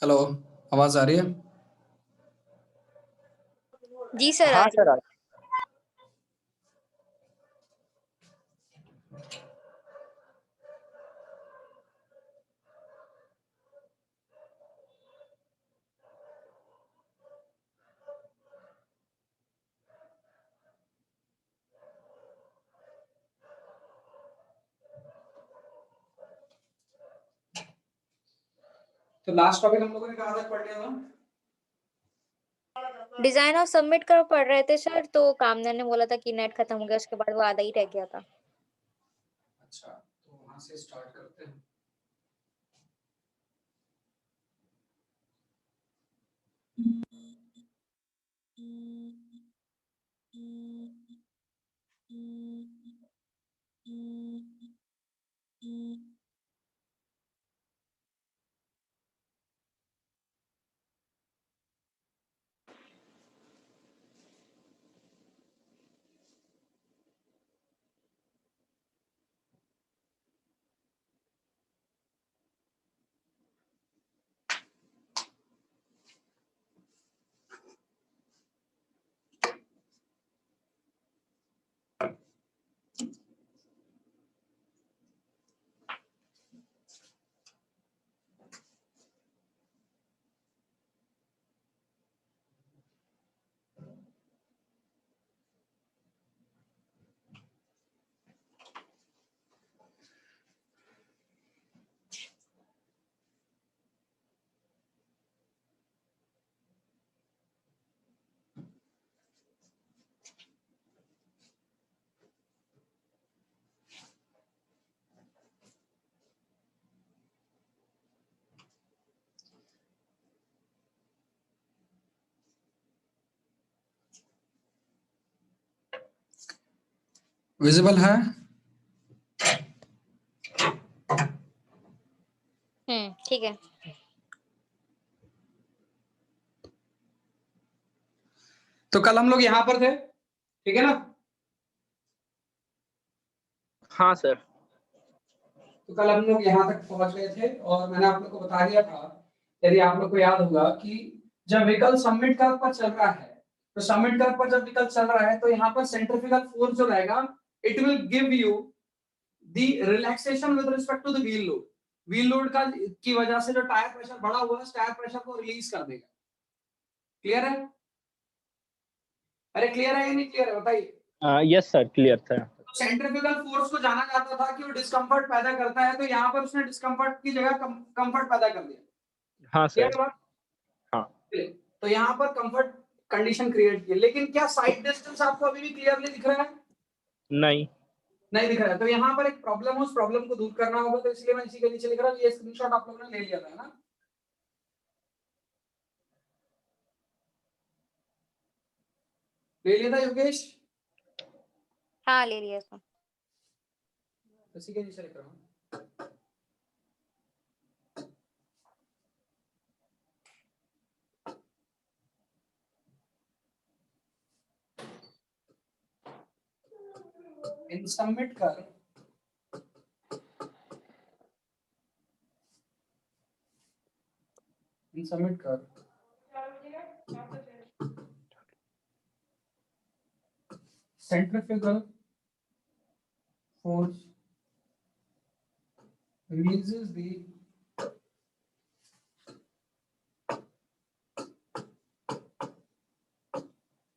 Hello, आवाज आ रही है? जी सर, आ हाँ रही सर। तो लास्ट टॉपिक हम लोगों ने कहाँ तक पढ़ लिया था? डिजाइन और सबमिट कर पढ़ रहे थे सर, तो कामना ने बोला था कि नेट खत्म हो गया, उसके बाद वो आधा ही रह गया था। अच्छा, तो वहां से स्टार्ट करते हैं। विजिबल है? ठीक है। तो कल हम लोग यहाँ पर थे, ठीक है ना? हाँ सर। तो कल हम लोग यहाँ तक पहुंच गए थे और मैंने आप लोग को बता दिया था, यदि आप लोग को याद होगा, कि जब व्हीकल सबमिट कर्व पर चल रहा है, तो सबमिट कर्व पर जब व्हीकल चल रहा है तो यहाँ पर सेंट्रीफ्यूगल फोर्स जो रहेगा, it will give you the relaxation with respect to the wheel load. Wheel load का की वजह से जो टायर प्रेशर बढ़ा हुआ है, टायर प्रेशर को रिलीज कर देगा। क्लियर है? अरे क्लियर है या नहीं क्लियर है, बताइए। यस सर, क्लियर था। सेंट्रीफ्यूगल फोर्स को जाना जाता था कि वो डिस्कम्फर्ट पैदा करता है, तो यहाँ पर उसने डिस्कम्फर्ट की जगह कंफर्ट पैदा कर दिया। हाँ सर। क्लियर बात? हाँ। तो यहाँ पर कंफर्ट कंडीशन क्रिएट की, लेकिन क्या साइड डिस्टेंस आपको अभी भी क्लियरली दिख रहा है? नहीं। नहीं दिख रहा है। तो यहाँ पर एक प्रॉब्लम है, उस प्रॉब्लम को दूर करना होगा, तो इसलिए मैं इसी के नीचे लिख रहा हूँ। ये स्क्रीनशॉट आप लोगों ने ले लिया था ना? ले लिया था योगेश? हाँ, ले लिया सर। इसी के नीचे लिख रहा हूँ। इन सबमिट कर centrifugal force releases the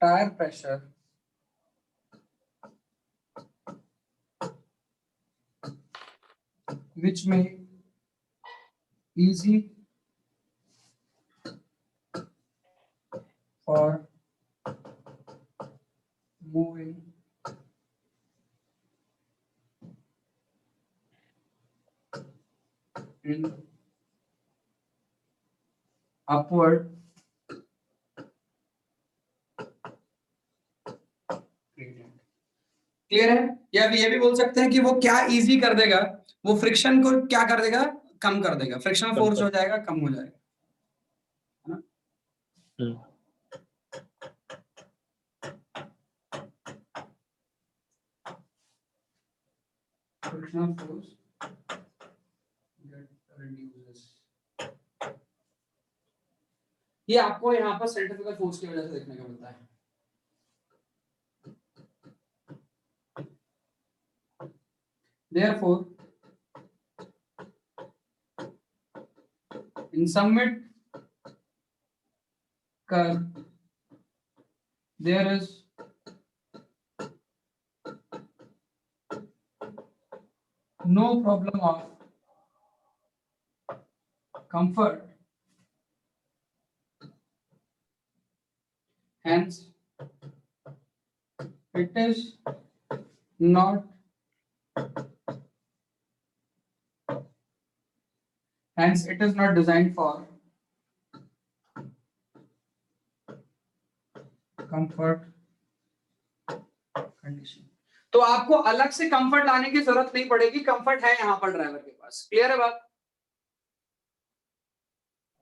tire pressure which may easy for moving in upward gradient। Clear है? या ये भी बोल सकते हैं कि वो क्या इजी कर देगा, वो फ्रिक्शन को क्या कर देगा, कम कर देगा। फ्रिक्शन फोर्स हो जाएगा, कम हो जाएगा, है ना? Frictional force reduces। ये आपको यहाँ पर सेंट्रीफ्यूगल फोर्स की वजह से देखने को मिलता है। Therefore, in summit curve, there is no problem of comfort. Hence, it is not designed for comfort condition. तो आपको अलग से कंफर्ट लाने की जरूरत नहीं पड़ेगी, कंफर्ट है यहाँ पर ड्राइवर के पास। क्लियर है बात?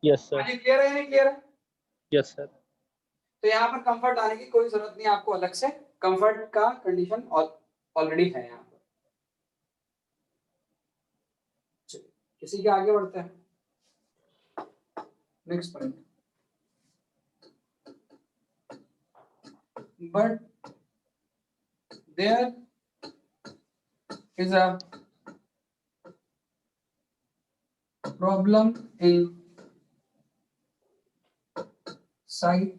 Yes sir. क्लियर है या नहीं क्लियर है? Yes sir. तो यहाँ पर कंफर्ट लाने की कोई जरूरत नहीं, आपको अलग से कंफर्ट का कंडीशन ऑलरेडी है यहाँ पर। किसी के आगे बढ़ते हैं, next point. But there is a problem in sight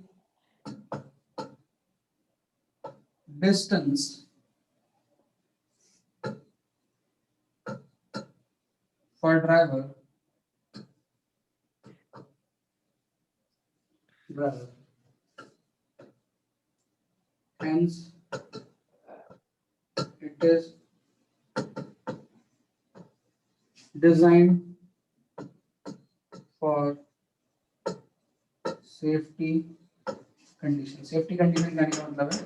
distance for driver hence it is designed for safety condition। Safety condition का मतलब है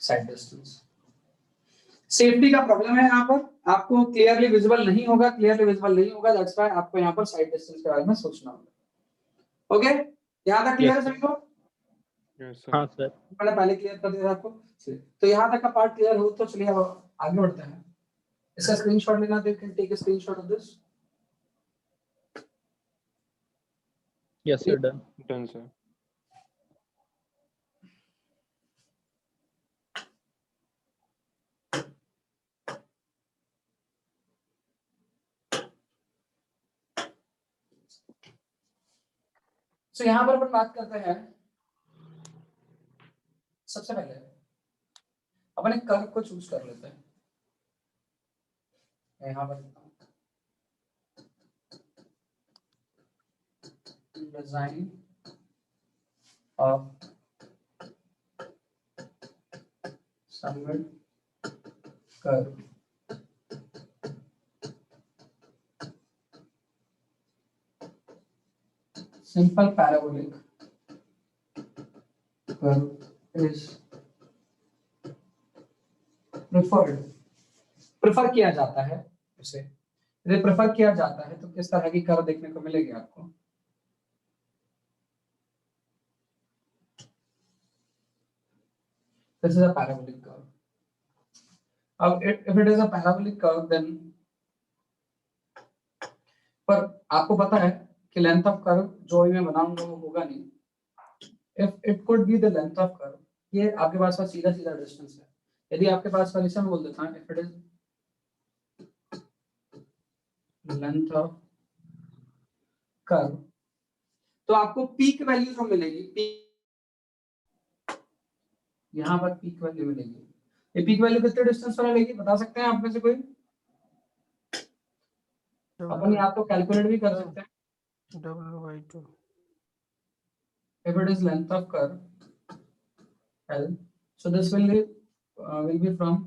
साइड डिस्टेंस। सेफ्टी का प्रॉब्लम है यहाँ पर, आपको क्लियरली विजिबल नहीं होगा, दैट्स व्हाई आपको यहाँ पर साइड डिस्टेंस के बारे में सोचना होगा। ओके, यहाँ तक क्लियर है सभी को? हाँ सर। मैंने पहले क्लियर कर दिया था आपको। तो यहाँ तक का पार्ट क्लियर हो तो चलिए अब आगे बढ़ते हैं। इसका स्क्रीनशॉट लेना, तो you can take a screenshot of this. Yes sir, done sir. तो यहाँ पर अपन बात करते हैं, सबसे पहले अपन एक कर्व को चूज कर लेते हैं। यहाँ पर design of summit curve. Simple parabolic curve is prefer किया जाता है उसे। यदि प्रेफर किया जाता है तो किस तरह की कर्व देखने को मिलेगी आपको? This is a parabolic curve. अब if it is a parabolic curve then, पर आपको पता है कि लेंथ ऑफ कर्व जो मैं बनाऊंगा वो होगा नहीं। If it could be the length of curve, ये आपके पास का सीधा सीधा डिस्टेंस है। यदि आपके पास वाले से मैं बोल देता हूँ if it is length of curve, तो आपको पीक वैल्यू जो मिलेगी, यहाँ पर पीक वैल्यू मिलेगी। ये पीक वैल्यू कितने डिस्टेंस पर मिलेगी बता सकते हैं आप में से कोई? अपन यहाँ तो कैलकुलेट भी कर सकते हैं। W/2 if it is length of curve L, so this will be from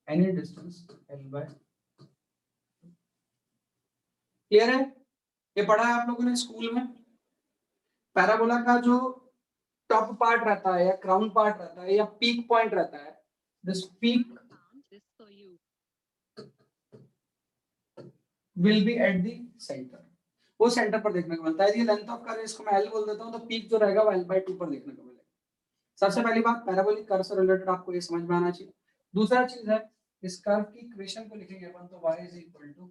any distance L by। Clear है? ये पढ़ा है आप लोगों ने स्कूल में। पैराबोला का जो टॉप पार्ट रहता है या क्राउन पार्ट रहता है या पीक पॉइंट रहता है, this peak will be at the center, वो सेंटर पर देखने को मिलता है। ये लेंथ ऑफ कर्व, इसको मैं L बोल देता हूँ, तो पीक जो रहेगा वो L/2 पर देखने को मिलेगा। सबसे पहली बात पैराबोलिक कर्व से रिलेटेड आपको ये समझ में आना चाहिए। दूसरा चीज है इस कर्व की इक्वेशन को लिखेंगे अपन तो y is equal to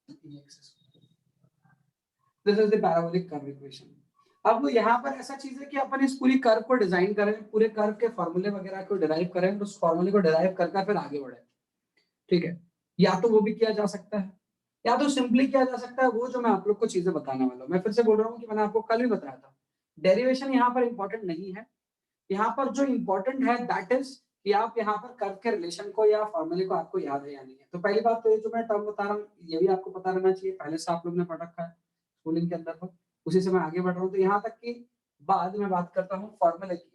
ex square। This is the parabolic curve equation. अब यहाँ पर ऐसा चीज है कि अपन इस पूरी कर्व को डिजाइन करें, पूरे कर्व के फॉर्मूले वगैरह को डिराइव करें, उस फॉर्मूले को डिराइव करके फिर आगे बढ़े। ठीक है, या तो वो भी किया जा सकता है या तो सिंपली किया जा सकता है वो जो मैं आप लोग को चीजें बताने वाला हूँ। मैं फिर से बोल रहा हूँ कि मैंने आपको कल भी बताया था, डेरिवेशन यहाँ पर इंपॉर्टेंट नहीं है। यहाँ पर जो इंपॉर्टेंट है दैट इज कि आप यहाँ पर कर्व के रिलेशन को या फॉर्मूले को आपको याद है या नहीं है। तो पहली बात तो ये जो मैं टर्म बता रहा हूँ ये भी आपको पता रहना चाहिए, पहले से आप लोग ने पढ़ रखा है स्कूलिंग के अंदर, पर उसी से मैं आगे बढ़ रहा हूँ। तो यहाँ तक की बाद में बात करता हूँ फॉर्मूले की।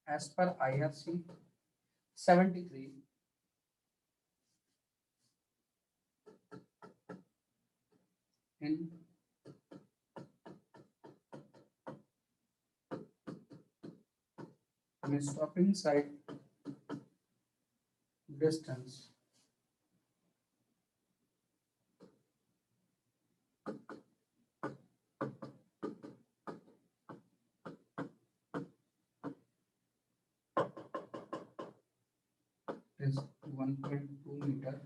As per IRC 73 in stopping side distance is 1.2 meter,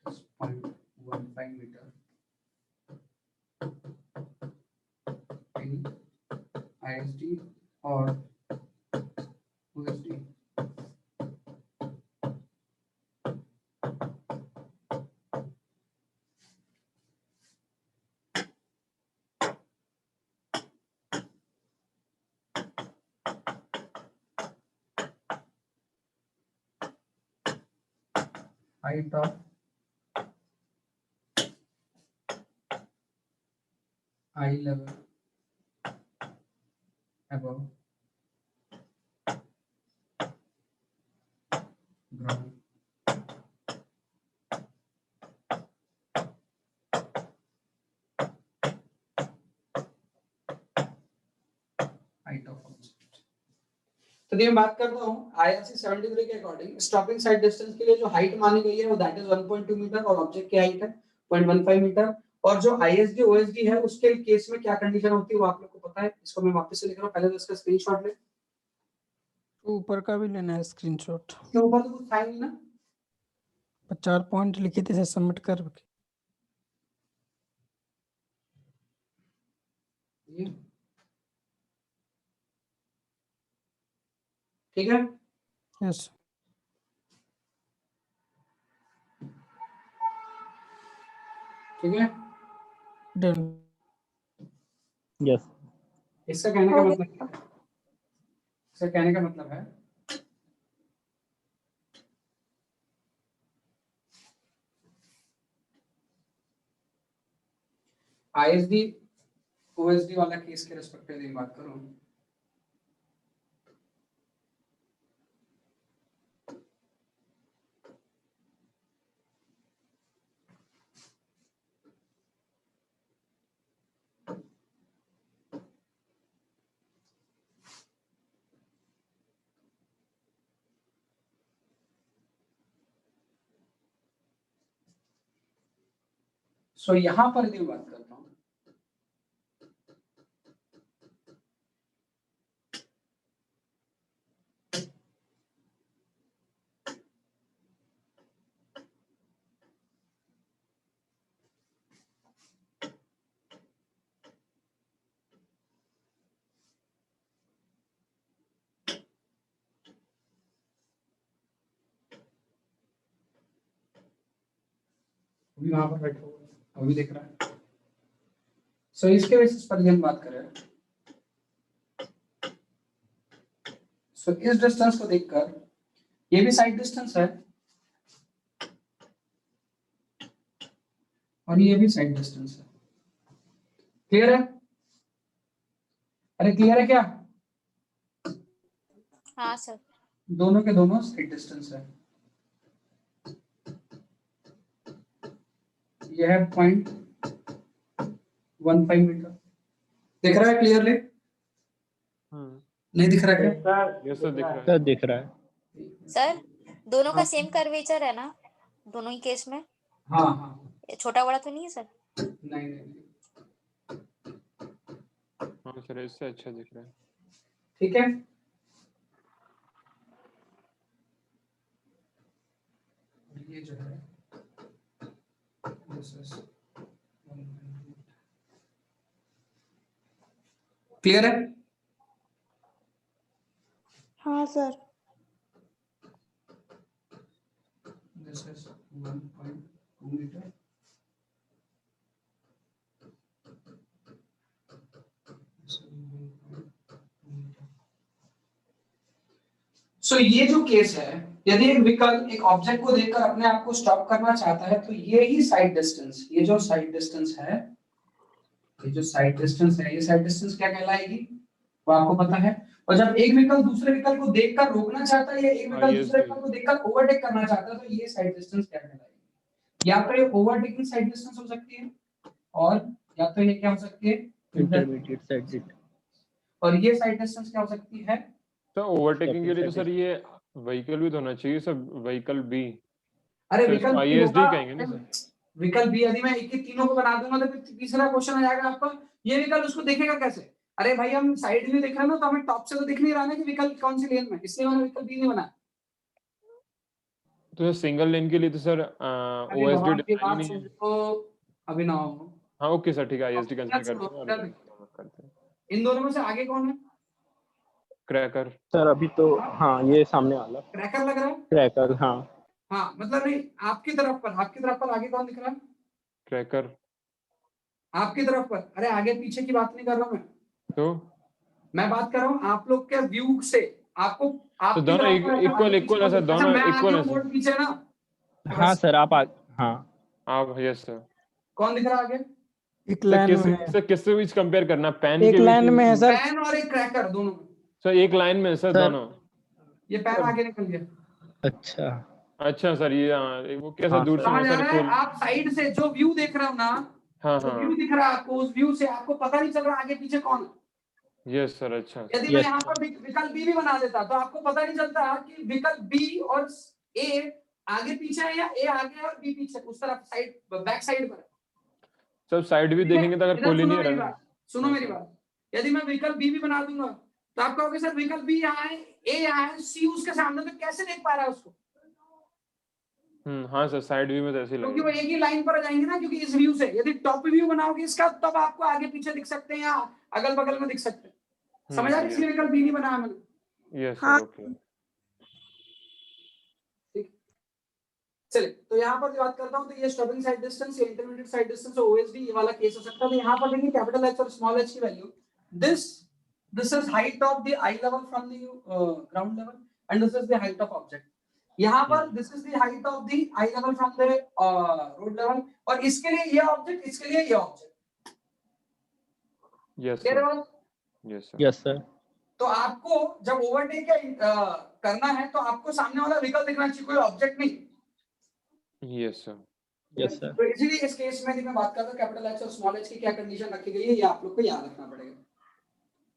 is 0.15 meter in ISD or OSD. Height of eye level above ground. Height of object. तो ये बात करता हूँ IRC 73 के अकॉर्डिंग स्टॉपिंग साइड डिस्टेंस के लिए जो हाइट मानी गई है वो दैट इज 1.2 मीटर और ऑब्जेक्ट की हाइट है 0.15 मीटर। और जो ISD OSD है उसके केस में क्या कंडीशन होती है वो आप लोग को पता है। इसको मैं वापस से लिख रहा हूँ, पहले तो इसका स्क्रीनशॉट ले। ऊपर का भी लेना है स्क्रीनशॉट। के ऊपर तो कुछ था ही नहीं ना, 4 पॉइंट लिखे थे सबमिट कर के। ये ठीक है। यस ठीक है, डन। Yes. इसका कहने का मतलब क्या है? इसका कहने का मतलब है ISD OSD वाला केस के रेस्पेक्टिव बात करूं सो यहां पर यदि बात करता हूं अभी वहां पर बैठा हुआ है, अभी देख रहा है। सो इसके बेसिस पर हम बात करें सो इस डिस्टेंस को देखकर ये भी साइड डिस्टेंस है और ये भी साइड डिस्टेंस है। क्लियर है? अरे क्लियर है क्या? हाँ सर। दोनों के दोनों साइड डिस्टेंस है। यह है 0.15 मीटर। दिख रहा है क्लियरली? नहीं दिख रहा क्या? Yes sir, दिख रहा है। सर दिख रहा है। सर दोनों का सेम कर्वेचर है ना दोनों ही केस में? हाँ हाँ ये छोटा बड़ा तो नहीं है सर? नहीं नहीं, हाँ सर इससे अच्छा दिख रहा है। ठीक है। ये जो है क्लियर है? हाँ सर। This is 1.2 meter. सो ये जो केस है, यदि एक व्हीकल एक ऑब्जेक्ट को देखकर अपने आप को स्टॉप करना चाहता है तो ये ही साइड डिस्टेंस, ये जो साइड डिस्टेंस है, ये जो साइड डिस्टेंस है, ये साइड डिस्टेंस क्या कहलाएगी वो आपको पता है। और जब एक व्हीकल दूसरे व्हीकल को देखकर रोकना चाहता है या एक व्हीकल दूसरे व्हीकल को देखकर ओवरटेक करना चाहता है तो ये साइड डिस्टेंस क्या कहलाएगी? या तो ये ओवरटेकिंग साइड डिस्टेंस हो सकती है और या तो ये क्या हो सकती है? Intermediate side distance. और ये साइड डिस्टेंस क्या हो सकती है? तो ओवरटेकिंग के लिए तो सर ये व्हीकल भी तो होना चाहिए सर, व्हीकल बी। अरे तो व्हीकल इसको ISD कहेंगे ना सर। व्हीकल बी यदि मैं एक ही तीनों को बना दूंगा तो फिर तीसरा क्वेश्चन आ जाएगा आपका, ये व्हीकल उसको देखेगा कैसे? अरे भाई हम साइड व्यू देख रहे हैं ना, तो हमें टॉप से तो दिख नहीं रहा ना कि व्हीकल कौन सी लेन में, इसलिए मैंने व्हीकल बी नहीं बनाया। तो सिंगल लेन के लिए तो सर अभी OSD भगवान की डिजाइन बात नहीं है। सुनो अभिनव, हाँ ओके सर ठीक है, ISD क्या कंसीडर सुनो, करते हैं और करते हैं। इन दोनों में से आगे कौन है? क्रैकर। सर अभी तो हाँ ये सामने वाला क्रैकर लग रहा है। क्रैकर। हाँ हाँ मतलब नहीं, आपकी तरफ पर आगे कौन दिख रहा है? क्रैकर। आपकी तरफ पर, अरे आगे पीछे की बात नहीं कर रहा हूँ तो मैं बात कर रहा हूँ आप लोग के व्यू से, आपको तो आपकी दोनों तरफ पर इक्वल इक्वल है सर, अच्छा, दोनों मैं आगे इक्वल है हूँ, सर। बोर्ड पीछे ना। हाँ सर आप हाँ आप यस सर। कौन दिख रहा है आगे? एक लाइन किस में है। सर किससे बीच कंपेयर करना, पैन एक के बीच लाइन में है सर। पैन और एक क्रैकर दोनों में। सर एक लाइन में सर सर। दोनों। ये पैन आगे निकल गया। अच्छा अच्छा सर ये वो कैसा हाँ, दूर से समझ वो आ सर रहा है? फुल। आप साइड से जो व्यू देख रहे हो ना, हाँ जो व्यू हाँ दिख रहा है आपको, उस व्यू से आपको पता नहीं चल रहा आगे पीछे कौन है। Yes sir. अच्छा यदि मैं Yes, यहाँ पर विकल्प बी भी बना देता तो आपको पता नहीं चलता कि विकल्प बी और ए आगे पीछे है या ए आगे है और बी पीछे, उस तरफ साइड बैक साइड पर है। सब साइड भी देखेंगे तो अगर इधर खोल ही सुनो नहीं मेरी रहा। बात, सुनो हाँ, मेरी सर। बात। यदि मैं विकल्प बी भी बना दूंगा तो आप कहोगे सर विकल्प बी यहाँ है, ए यहाँ है, सी उसके सामने, तो कैसे देख पा रहा है उसको? हाँ सर साइड व्यू में तो ऐसे ही क्योंकि वो लगेगा। एक ही लाइन पर आ जाएंगे ना, क्योंकि इस व्यू से यदि टॉप व्यू बनाओगे इसका तब आपको आगे पीछे दिख सकते हैं या अगल बगल में दिख सकते हैं। समझ आ रही है? इसलिए विकल्प बी नहीं बनाया मैंने। यस हाँ। Sir okay. ठीक, चलिए तो यहाँ पर बात करता हूँ, तो ये स्टॉपिंग साइड डिस्टेंस या इंटरमीडिएट साइड डिस्टेंस OSD ये वाला केस हो सकता है। तो यहाँ पर देखिए कैपिटल H और स्मॉल h की value, this is height of the I level from the ground level and this is the height of object. यहाँ पर this is the height of the I level from the road level, और इसके लिए ये object, इसके लिए ये object. Yes clear है सर। बात? Yes sir. Yes sir. तो आपको जब ओवरटेक करना है तो आपको सामने वाला व्हीकल दिखना चाहिए, कोई ऑब्जेक्ट नहीं। Yes sir. Yes sir. तो इसीलिए इस केस में मैं बात करता हूँ कैपिटल H और स्मॉल h की क्या कंडीशन रखी गई है, ये आप लोग को याद रखना पड़ेगा।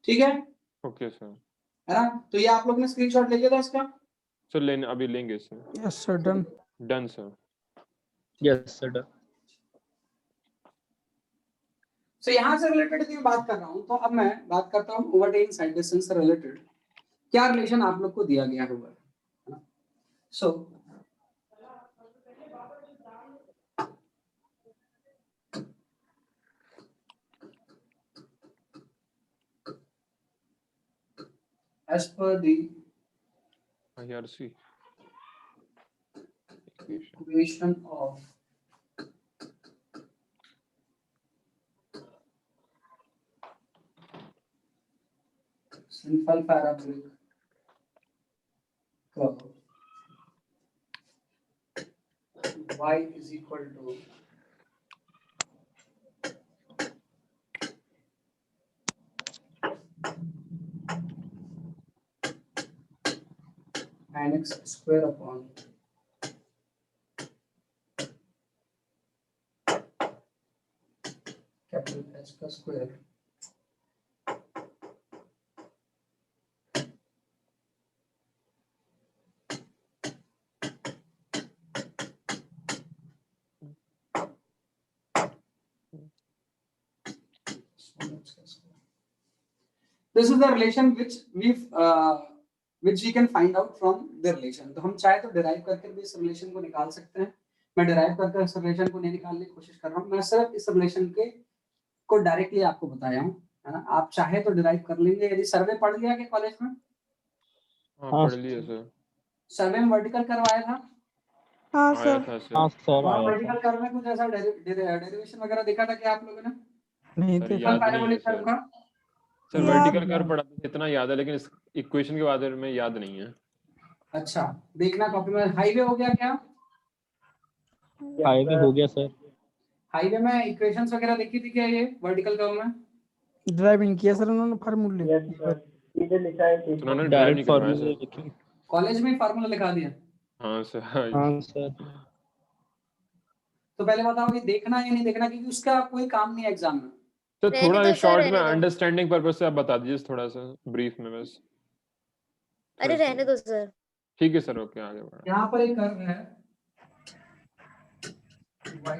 ठीक है ओके सर। है ना? तो ये आप लोग ने स्क्रीनशॉट ले लिया था इसका? सर लेने अभी लेंगे sir. Yes sir done. Done sir. Yes sir done. So यहाँ से रिलेटेड यदि मैं बात कर रहा हूँ तो अब मैं बात करता हूँ ओवरटेकिंग साइड डिस्टेंस से रिलेटेड क्या रिलेशन आप लोग को दिया गया होगा, है ना? सो as per the IRC equation of simple parabolic curve y is equal to sin x square upon capital H का square This is the relation which we can find out from the relation. तो हम चाहे तो derive करके भी इस relation को निकाल सकते हैं. मैं derive करके इस relation को नहीं निकालने की कोशिश कर रहा हूँ. मैं सिर्फ इस relation को डायरेक्टली आपको बताया हूँ, है ना. आप चाहे तो derive कर लेंगे. यदि सर्वे पढ़ लिया कि कॉलेज में हाँ हाँ, पढ़ लिया सर, सर्वे में वर्टिकल करवाया था. हाँ आया सर। था हाँ सर। सर और आया था। वर्टिकल कर्व में कुछ ऐसा डेरिवेशन वगैरह देखा था कि आप लोगों ने नहीं सर देखा। याद नहीं है पैराबोलिक कर्व सर। का. सर याद- वर्टिकल कर्व पढ़ा था, इतना याद है, लेकिन इस इक्वेशन के बारे में याद नहीं है। अच्छा देखना कॉपी में. हाईवे हो गया क्या? हाईवे हो गया सर। हाईवे में इक्वेशंस वगैरह देखी थी क्या ये वर्टिकल कर्व में? ड्राइविंग किया सर उन्होंने फार्मूले तो उन्होंने ड्राइव नहीं डायरेक्ट करवाया फॉर्मूले सर। लिखे। कॉलेज में फार्मूला लिखा दिया. हाँ सर। हाँ सर। तो पहले बताओ कि देखना है या नहीं देखना, क्योंकि उसका कोई काम नहीं है एग्जाम में. तो रहने थोड़ा दो सर, शॉर्ट में रहने दो। अंडरस्टैंडिंग पर्पस से आप बता दीजिए, थोड़ा सा ब्रीफ में बस। अरे रहने दो सर। ठीक है सर, ओके आगे बढ़ा। यहाँ पर एक कर्व है y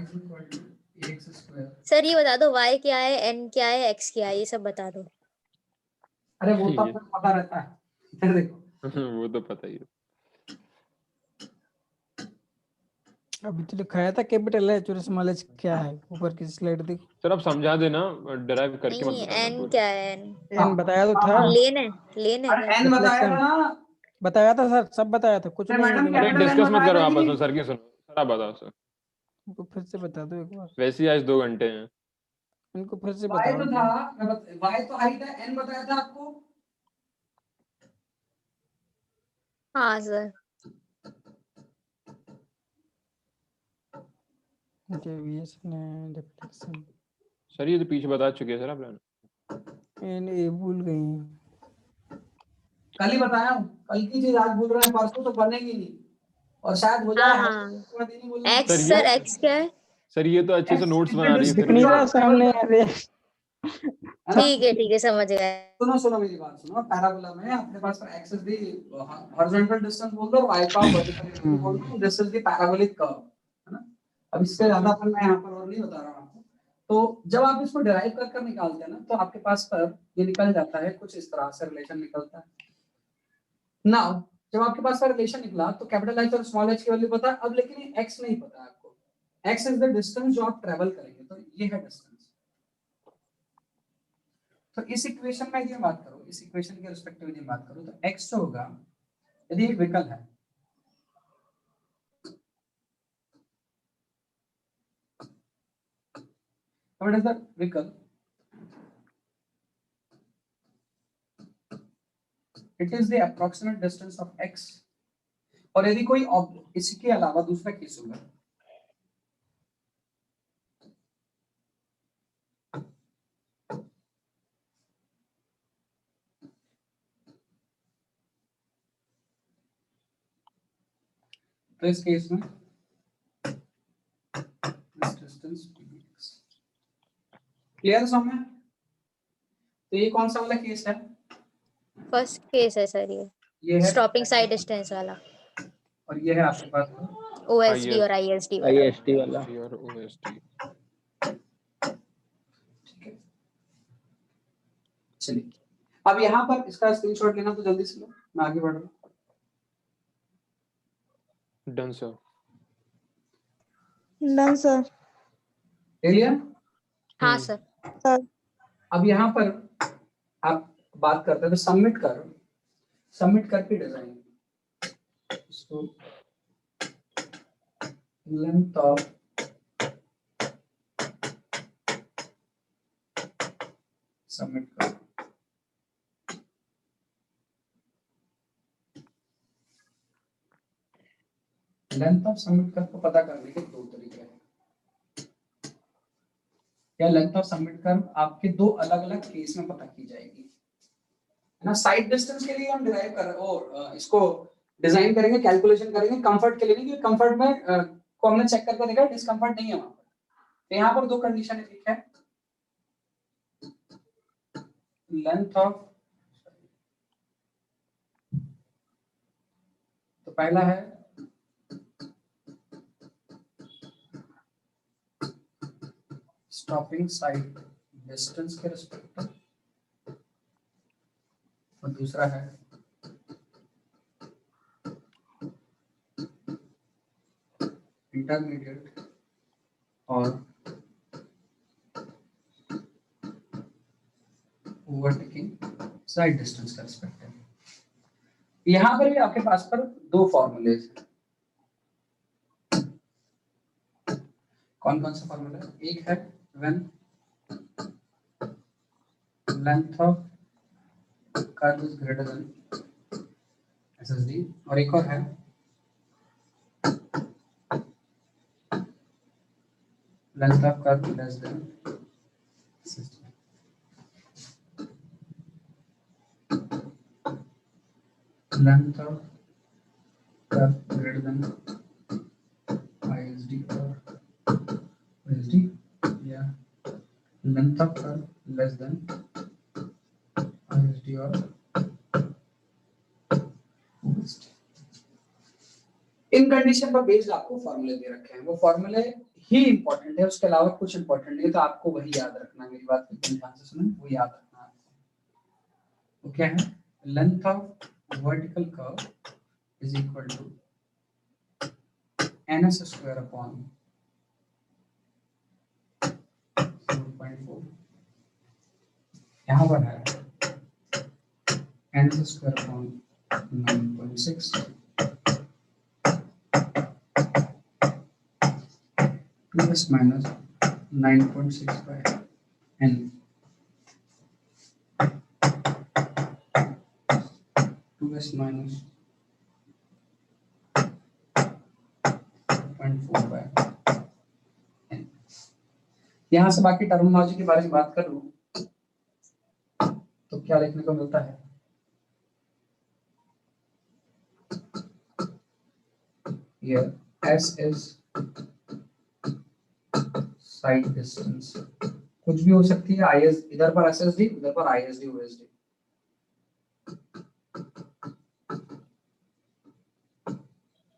= ax स्क्वायर. सर ये बता दो y क्या है, n क्या है, x क्या है, ये सब बता दो। अरे वो तो ये- आपको पता रहता है. इधर देखो वो तो पता ही है। अभी तो लिखाया था कैपिटल एच और स्मॉल एच क्या है, ऊपर की स्लाइड देखो. सर आप समझा देना, डिराइव करके मत नहीं बताना n पूरा। क्या है, n एन बताया तो था. लेन है अरे क्या? n बताया था ना. बताया था सर, सब बताया था, कुछ अरे नहीं मैडम है. अरे कैपिटल N डिस्कस मत बताया करो था आपस कि में, सर की सुनो, सर आप बताओ सर। इनको फिर से बता दो एक बार, वैसे ही आज 2 घंटे हैं। इनको फिर से y बताओ. तो था, y तो हाइट है, n बताया था आपको. हाँ सर। डेविएशन है, डिफ्लेक्शन. सर ये तो पीछे बता चुके हैं सर आप। एन ए भूल गई हैं. कल ही बताया हूँ. कल की चीज आज बोल रहे हैं, परसों तो बनेगी नहीं. और शायद हो जाए. हाँ। मत ही नहीं बोलना. x सर, सर ये- x क्या है? सर ये तो अच्छे से X नोट्स is the बना रही है, distance फिर नहीं भी रहा सामने. अरे है ना? ठीक है समझ गए। सुनो मेरी बात सुनो. पैराबोला में अपने पास x is the horizontal distance बोल दो, y का vertical distance बोल दो. This is the parabolic curve, है ना. अब इससे ज्यादा अपन मैं यहाँ पर और नहीं बता रहा हूँ आपको. तो जब आप इसको डिराइव कर निकालते हैं ना, तो आपके पास पर ये निकल जाता है कुछ इस तरह से रिलेशन निकलता है. नाउ जब आपके पास रिलेशन निकला तो कैपिटल एच और स्मॉल एच की वैल्यू पता है. अब लेकिन ये x नहीं पता है आपको. x इज द डिस्टेंस जो आप ट्रेवल करेंगे, तो ये है डिस्टेंस. तो इस इक्वेशन में यदि हम बात करो, इस इक्वेशन के रिस्पेक्टिव यदि बात करो, तो x जो होगा, यदि एक व्हीकल है, what is the vehicle? It is the approximate distance of x. और यदि कोई इसके अलावा दूसरा केस होगा, तो इस केस में डिस्टेंस क्लियर है समझ? तो ये कौन सा वाला केस है? फर्स्ट केस है सर ये है स्टॉपिंग साइड डिस्टेंस वाला, और ये है आपके पास OSD और ISD वाला। IST वाला। और OST। ठीक है. चलिए अब यहाँ पर इसका स्क्रीनशॉट लेना, तो जल्दी से लो, मैं आगे बढ़ रहा हूँ. Done sir. Done sir. Clear? हाँ सर। सर अब यहाँ पर आप बात करते हैं तो सबमिट करके डिजाइन इसको लेंथ ऑफ सबमिट करो. लेंथ ऑफ सबमिट कर को पता करने के दो तरीके हैं. या लेंथ ऑफ सबमिट कर आपके दो अलग अलग केस में पता की जाएगी, है ना. साइड डिस्टेंस के लिए हम डिराइव कर और इसको डिजाइन करेंगे, कैलकुलेशन करेंगे. कंफर्ट के लिए नहीं, क्योंकि कंफर्ट में को हमने चेक करके देखा डिस्कंफर्ट नहीं है वहां पर. तो यहाँ पर दो कंडीशन है, ठीक है. लेंथ ऑफ, तो पहला है स्टॉपिंग साइड डिस्टेंस के रिस्पेक्ट में, और दूसरा है इंटरमीडिएट और ओवरटेकिंग साइड डिस्टेंस का रिस्पेक्ट है। यहां पर भी आपके पास पर दो फॉर्मूलेज हैं। कौन कौन सा फॉर्मूला है? एक है when length of curve is greater than SSD, और एक और है length of curve less than SSD. Length of curve greater then ISD और OSD, या length of curve less than ISD और OSD। इन कंडीशन पर बेस्ड आपको फॉर्मूले दे रखे हैं, वो फॉर्मूले ही इंपॉर्टेंट है, उसके अलावा कुछ इंपॉर्टेंट नहीं है, तो आपको वही याद रखना है। मेरी बात बिल्कुल ध्यान से सुनो, वो याद रखना है आपको। वो क्या है? Length of vertical curve is equal to NS square upon 4.4, यहाँ पर है NS square upon 9.6 2s minus 9.6 by n, 2s minus 0.4 by n। यहां से बाकी टर्मिनोलॉजी के बारे में बात कर लूं तो क्या लिखने को मिलता है? Here S is side distance, कुछ भी हो सकती है। IS इधर पर SSD, इधर पर ISD OSD।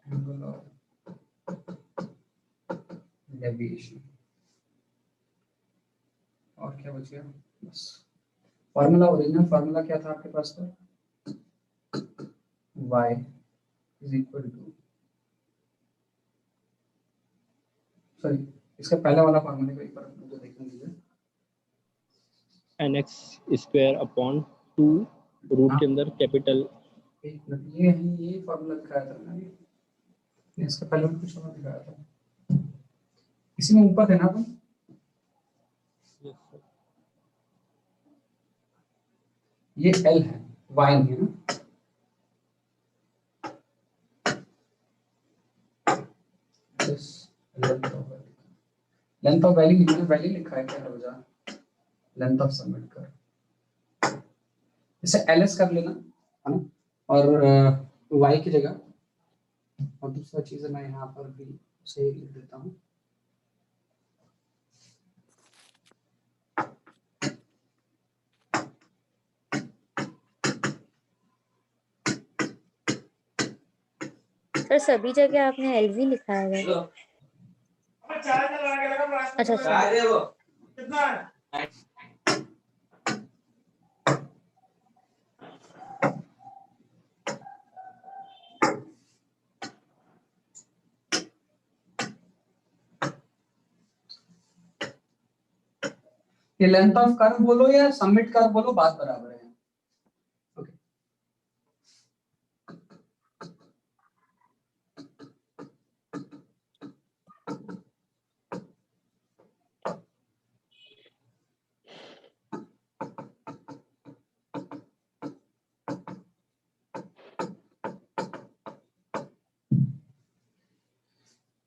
Angle of deviation, और क्या बच गया? बस फॉर्मूला, ओरिजिनल फॉर्मूला क्या था आपके पास पर? y is equal to, sorry इसका पहला वाला फॉर्मूले को एक बार मुझे देखने दीजिए। NX स्क्वायर अपॉन 2 रूट के अंदर कैपिटल, एक मिनट, ये फॉर्मूला दिखाया था मैंने, इसका पहले भी कुछ और दिखाया था, इसी में ऊपर देना था। ये L है, Y नहीं है ना। लेंथ ऑफ वैली लिखना, वैली लिखा है क्या रोजा? लेंथ ऑफ सबमिट कर, इसे LS कर लेना है ना, और Y की जगह, और दूसरा चीज मैं यहाँ पर भी सही लिख देता हूँ। सर सभी जगह आपने LV लिखा है। अच्छा अच्छा, ये लेंथ ऑफ कर्व बोलो या सबमिट कर्व बोलो, बात बराबर है। ओके,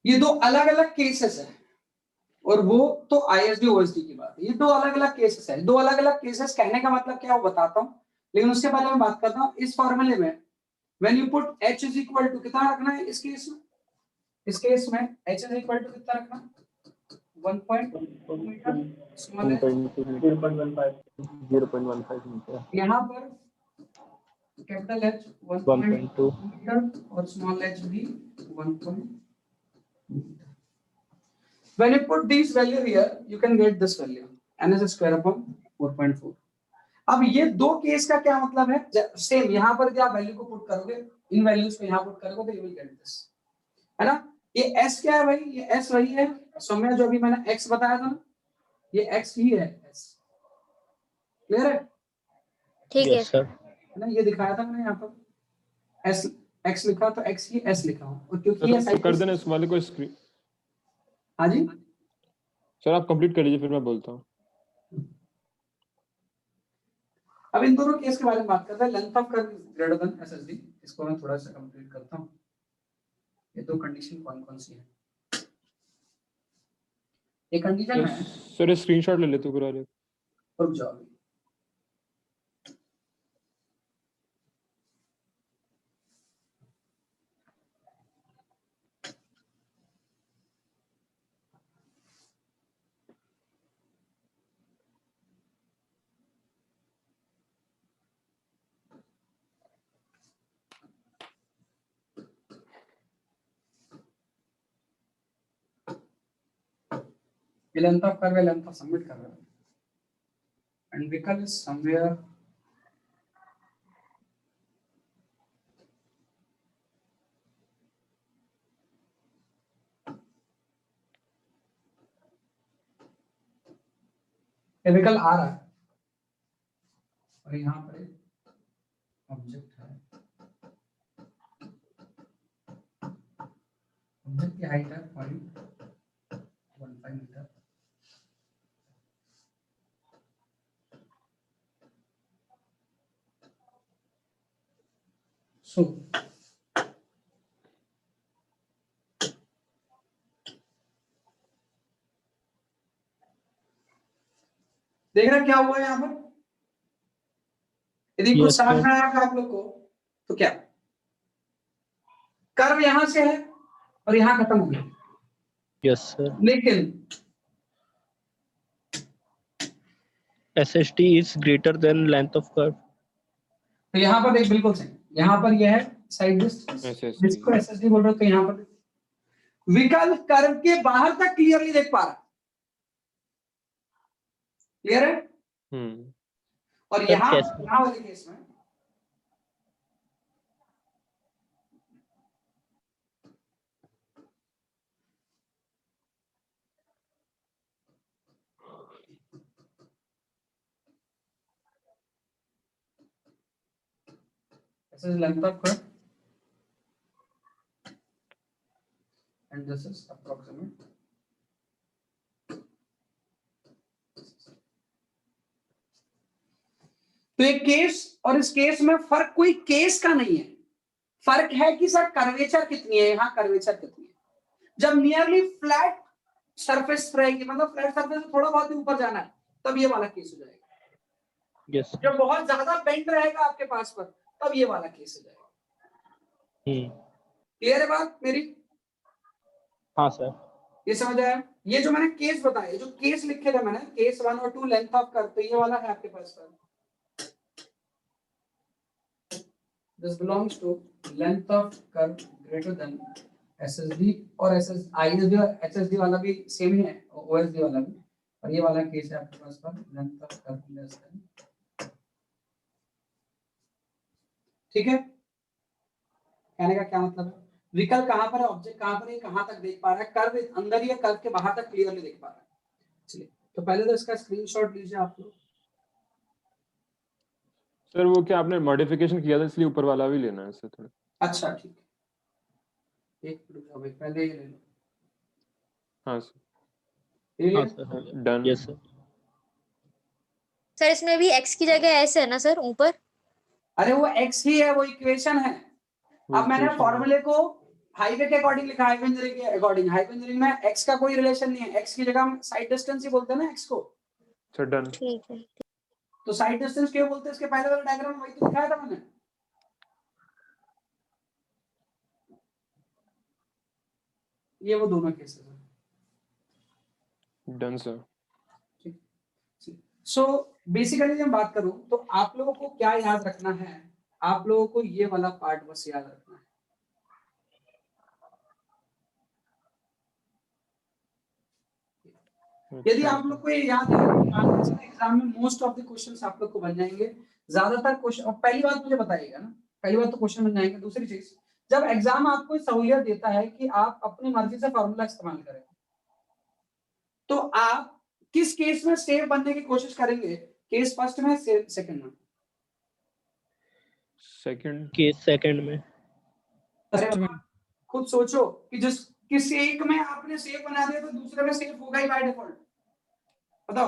ये दो अलग अलग केसेस हैं, और वो तो ISD OSD की बात है। ये दो अलग अलग केसेस है। दो अलग अलग केसेस कहने का मतलब क्या वो बताता हूँ, लेकिन उससे पहले मैं बात करता हूँ इस फॉर्मूले में when you put H is equal to, कितना रखना है इस केस में? इस केस में H इज इक्वल टू कितना रखना? 1.2 मीटर, स्मॉल h 0.15 मीटर, यहाँ पर कैपिटल H 1.2 मीटर और स्मॉल h भी 1.2 metre. When you put these value here, you can get this value, NS square upon 4.4। अब ये दो केस का क्या मतलब है, सेम यहाँ पर आप वैल्यू को पुट करोगे, इन वैल्यूज को यहाँ पुट करोगे तो यू विल गेट दिस, है ना। ये s क्या है भाई, ये s वही है समय जो अभी मैंने x बताया था, ये x ही है s, क्लियर है ठीक है Yes, sir. ना, ये दिखाया था मैंने यहाँ पर s x लिखा तो x ही s लिखा हूँ, और क्योंकि ये सर साइड कर देना इस वाले को स्क्रीन। हाँ जी सर आप कंप्लीट कर लीजिए फिर मैं बोलता हूँ। अब इन दोनों केस के बारे में बात करते हैं। Length of curve greater than SSD, इसको मैं थोड़ा सा कंप्लीट करता हूँ। ये दो कंडीशन कौन कौन सी है, ये कंडीशन है, सर स्क्रीनशॉट ले लेते हो पूरा। रुक जाओ अभी। ये लेंथ ऑफ कर्व है, लेंथ ऑफ सबमिट कर रहा है, एंड विकल इज समवेयर विकल आ रहा है, और यहाँ पर एक ऑब्जेक्ट है, ऑब्जेक्ट की हाइट है 0.15 मीटर। सो देख रहे हैं क्या हुआ है यहाँ पर, यदि कुछ Yes, समझ sir. में आया होगा आप लोग को तो क्या, कर्व यहां से है और यहां खत्म हो गया, Yes, sir. लेकिन SST is greater than length of curve. तो यहाँ पर देख बिल्कुल सही, यहाँ पर यह है साइड डिस्टेंस SSD जिसको SSD बोल रहे हो, तो यहाँ पर विकल कर्व के बाहर तक क्लियरली देख पा रहा है, क्लियर है। और सर, यहाँ कैसे? यहाँ वाले केस में this is length of curve and this is approximate, तो एक केस और इस केस में फर्क कोई केस का नहीं है, फर्क है कि सर कर्वेचर कितनी है, यहाँ कर्वेचर कितनी है। जब नियरली फ्लैट सरफेस रहेगी, मतलब फ्लैट सरफेस से थोड़ा बहुत ही ऊपर जाना है, तब ये वाला केस हो जाएगा। Yes. जब बहुत ज्यादा बेंड रहेगा आपके पास पर, तब ये वाला केस हो जाएगा। क्लियर है बात मेरी? हाँ सर। ये समझ आया? ये जो मैंने केस बताया, जो केस लिखे थे मैंने, केस 1 और 2 लेंथ ऑफ कर्व, तो ये वाला है आपके पास पर, this belongs to length of curve greater than SSD, और ISD और HSD वाला भी सेम ही है, OSD वाला भी, और ये वाला केस है आपके पास पर length of curve less than, ठीक है। कहने का क्या मतलब है, विकल्प कहां पर है, ऑब्जेक्ट कहां पर है, कहां तक देख पा रहा है, कर्व अंदर ही है, कर्व के बाहर तक क्लियरली देख पा रहा है। चलिए तो पहले तो इसका स्क्रीनशॉट लीजिए आप लोग। सर वो क्या आपने मॉडिफिकेशन किया था इसलिए ऊपर वाला भी लेना है सर थोड़ा। अच्छा ठीक है, एक मिनट अभी पहले ये ले लो। हाँ सर, ये हाँ sir. Done. Yes sir. Sir इसमें भी x की जगह s है ना सर ऊपर? अरे वो x ही है, वो इक्वेशन है। अब मैंने फॉर्मूले को हाईवे के अकॉर्डिंग लिखा, हाईवे इंजीनियरिंग के अकॉर्डिंग। हाईवे इंजीनियरिंग में x का कोई रिलेशन नहीं है, x की जगह हम साइड डिस्टेंस ही बोलते हैं ना x को। Sir done. ठीक है। तो साइड डिस्टेंस क्यों बोलते हैं, इसके पहले वाला डायग्राम वही तो दिखाया था मैंने। ये वो दोनों केसेस हैं। Done sir. सो बेसिकली जब बात करूं तो आप लोगों को क्या याद रखना है, आप लोगों को ये वाला पार्ट बस याद रखना है। यदि अच्छा, आप लोग को ये याद है, एग्जाम में मोस्ट ऑफ द क्वेश्चंस आप लोग को बन जाएंगे, ज्यादातर क्वेश्चन। और पहली बात मुझे बताइएगा ना, पहली बात तो क्वेश्चन बन जाएंगे। दूसरी चीज, जब एग्जाम आपको सहूलियत देता है कि आप अपनी मर्जी से फॉर्मूला इस्तेमाल करें, तो आप किस केस में सेफ बनने की कोशिश करेंगे? केस फर्स्ट में, सेकंड में? सेकंड। केस सेकंड में। अरे फर्स्ट में। वाह, खुद सोचो कि जिस किसी एक में आपने सेफ बना दिया तो दूसरे में सेफ होगा ही बाय डिफॉल्ट। बताओ।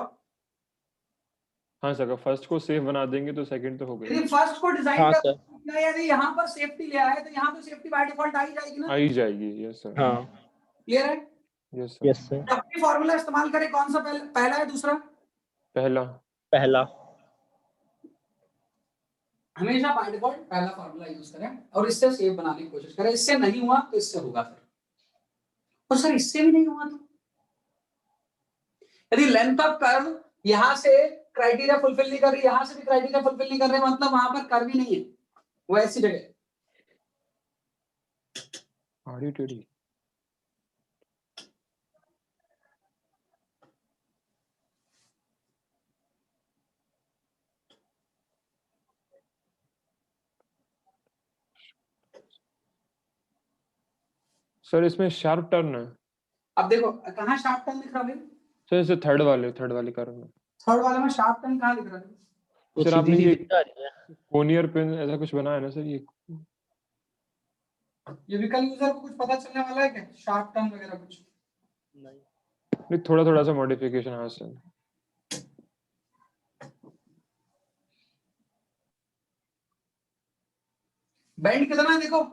हाँ सर, अगर फर्स्ट को सेफ बना देंगे तो सेकंड तो हो गई। यदि फर्स्ट को डिजाइन हाँ कर सर। दिया, यदि यहाँ पर सेफ्टी ले आए तो यहाँ तो सेफ्टी बाय डिफॉल्ट आ ही जाएगी ना। आ ही जाएगी। Yes sir. हाँ। क्लियर है? Yes sir. Yes sir. जब भी फॉर्मूला इस्तेमाल करें, कौन सा पहला है, दूसरा? पहला। पहला। हमेशा बाय डिफॉल्ट पहला फॉर्मूला यूज करें और इससे सेफ बनाने की कोशिश करें। इससे नहीं हुआ तो इससे होगा फिर। और सर इससे भी नहीं हुआ तो यदि लेंथ ऑफ कर्व यहां से क्राइटेरिया फुलफिल नहीं कर रही, यहां से भी क्राइटेरिया फुलफिल नहीं कर रहे, मतलब वहां पर कर्व ही नहीं है, वो ऐसी जगह। आड़ी टेढ़ी। सर इसमें शार्प टर्न है। अब देखो कहाँ शार्प टर्न दिख रहा है भाई? सर इसे थर्ड वाले कर्व में। थर्ड वाले में शार्प टर्न कहाँ दिख रहा है? वो सर सीधी आपने ये सीधी जा रही है। कोनियर पिन ऐसा कुछ बनाया ना सर, ये व्हीकल यूजर को कुछ पता चलने वाला है क्या, शार्प टर्न वगैरह कुछ? नहीं। नहीं, थोड़ा थोड़ा सा मॉडिफिकेशन। हाँ सर। बेंड कितना है देखो,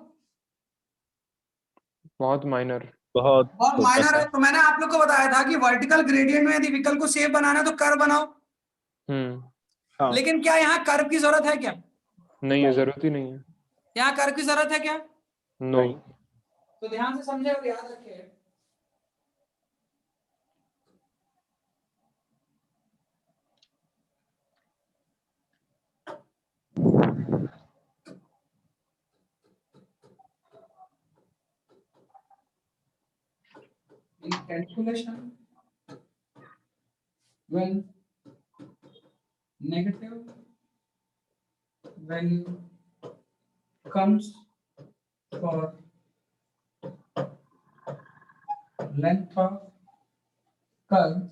बहुत माइनर। बहुत और छोटा माइनर सा। है। तो मैंने आप लोग को बताया था कि वर्टिकल ग्रेडियंट में यदि व्हीकल को सेफ बनाना है तो कर्व बनाओ। हाँ। लेकिन क्या यहाँ कर्व की जरूरत है क्या? नहीं है, जरूरत ही नहीं है। यहाँ कर्व की जरूरत है क्या? नो। नहीं। तो ध्यान से समझे और याद रखे। In calculation, when negative value comes for length of curve,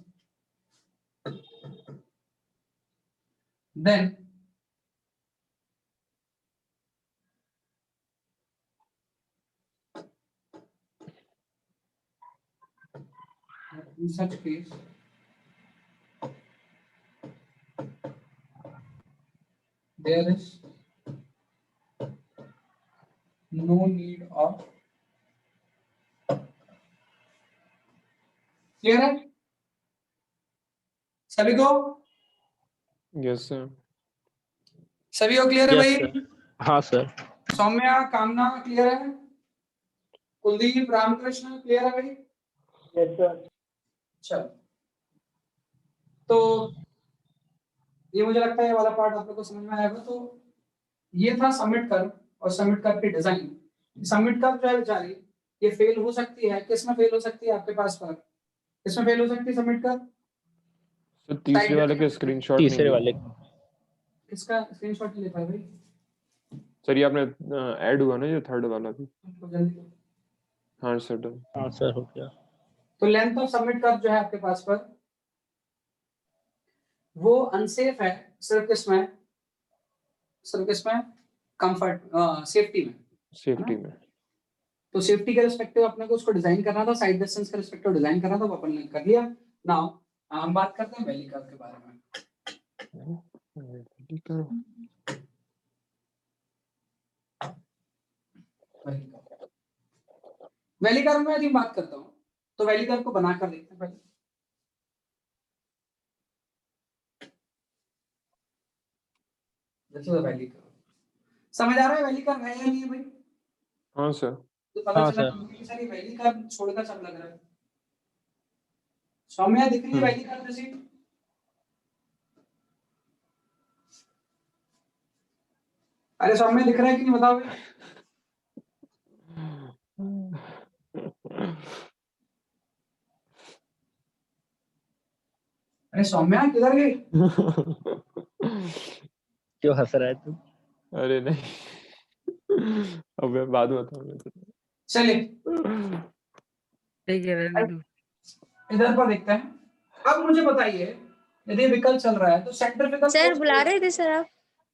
then in such case there is no need of clear है सभी को? Yes sir. सभी को क्लियर है यस भाई? सर। हाँ सर। सौम्या, कामना क्लियर है? कुलदीप, रामकृष्ण क्लियर है भाई? Yes sir. चलो, तो ये मुझे लगता है ये वाला पार्ट आप लोग को समझ में आएगा। तो ये था सबमिट कर और सबमिट कर की डिजाइन। सबमिट कर जो है बेचारी, ये फेल हो सकती है। किसमें फेल हो सकती है आपके पास पर? किसमें फेल हो सकती है सबमिट कर? सर तीसरे वाले के स्क्रीनशॉट नहीं तीसरे लिए। वाले। इसका स्क्रीनशॉट ले पाए भाई? सर ये आपने ऐड हुआ ना ये थर्ड वाला भी। तो जल्दी। हाँ सर डन। हाँ सर हो गया। तो लेंथ ऑफ सबमिट कर जो है आपके पास पर, वो अनसेफ है सिर्फ किसमें कंफर्ट, सेफ्टी में। सेफ्टी में। तो सेफ्टी के रिस्पेक्टिव अपने को उसको डिजाइन करना था, साइड डिस्टेंस के रिस्पेक्टिव डिजाइन करना था, वो अपन ने कर लिया। नाउ हम बात करते हैं वैली कर्व के बारे में। वैली कर्व में यदि बात करता हूँ तो वैली कर्व को बनाकर देखते हैं पहले। वैली कर्व समझ आ रहा है? वैली कर्व है या नहीं है भाई? हाँ सर। तो पता हाँ, चला सर। कि सर ये वैली कर्व छोड़कर सब लग रहा है। सौम्या दिख रही है वैली कर्व जैसी? अरे सौम्या दिख रहा है कि नहीं बताओ भाई? अरे सौम्या किधर गई? क्यों हंस रहा है तू? अरे नहीं अब बाद में बताऊंगा। चलिए ठीक है रहने दो। अच्छा। इधर पर देखते हैं। अब मुझे बताइए, यदि विकल्प चल रहा है तो सेंट्रीफ्यूगल सर फोर्स बुला रहे थे सर आप?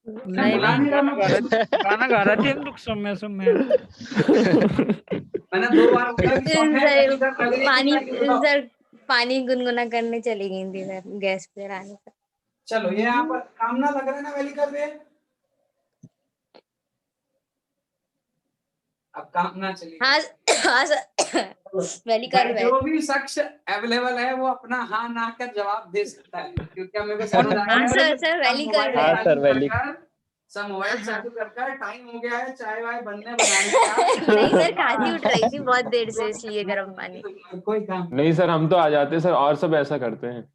नहीं बुला नहीं नहीं रहा गाना गा मैं। रहे गाना गा रहे थे हम लोग सौम्या सौम्या। मैंने 2 बार बोला कि सौम्या सर इधर लग रही है पानी कि नहीं, बताओ। सर पानी गुनगुना करने चली गई थी सर गैस पे आने का। चलो ये यहाँ पर कामना लग रहा है ना वैली कर रहे हैं। अब कामना चलिए। हाँ हाँ सर वैली कर रहे जो भी शख्स अवेलेबल है वो अपना हाँ ना कर जवाब दे सकता है, क्योंकि हमें को समझ आ रहा हाँ है सर सर वैली कर रहे हाँ हैं। Sir valley. सब मोबाइल हाँ। चालू कर टाइम हो गया है, चाय वाय बनने बनाने का। नहीं सर खांसी उठ रही थी बहुत देर से इसलिए गर्म पानी। कोई काम नहीं सर हम तो आ जाते सर, और सब ऐसा करते हैं।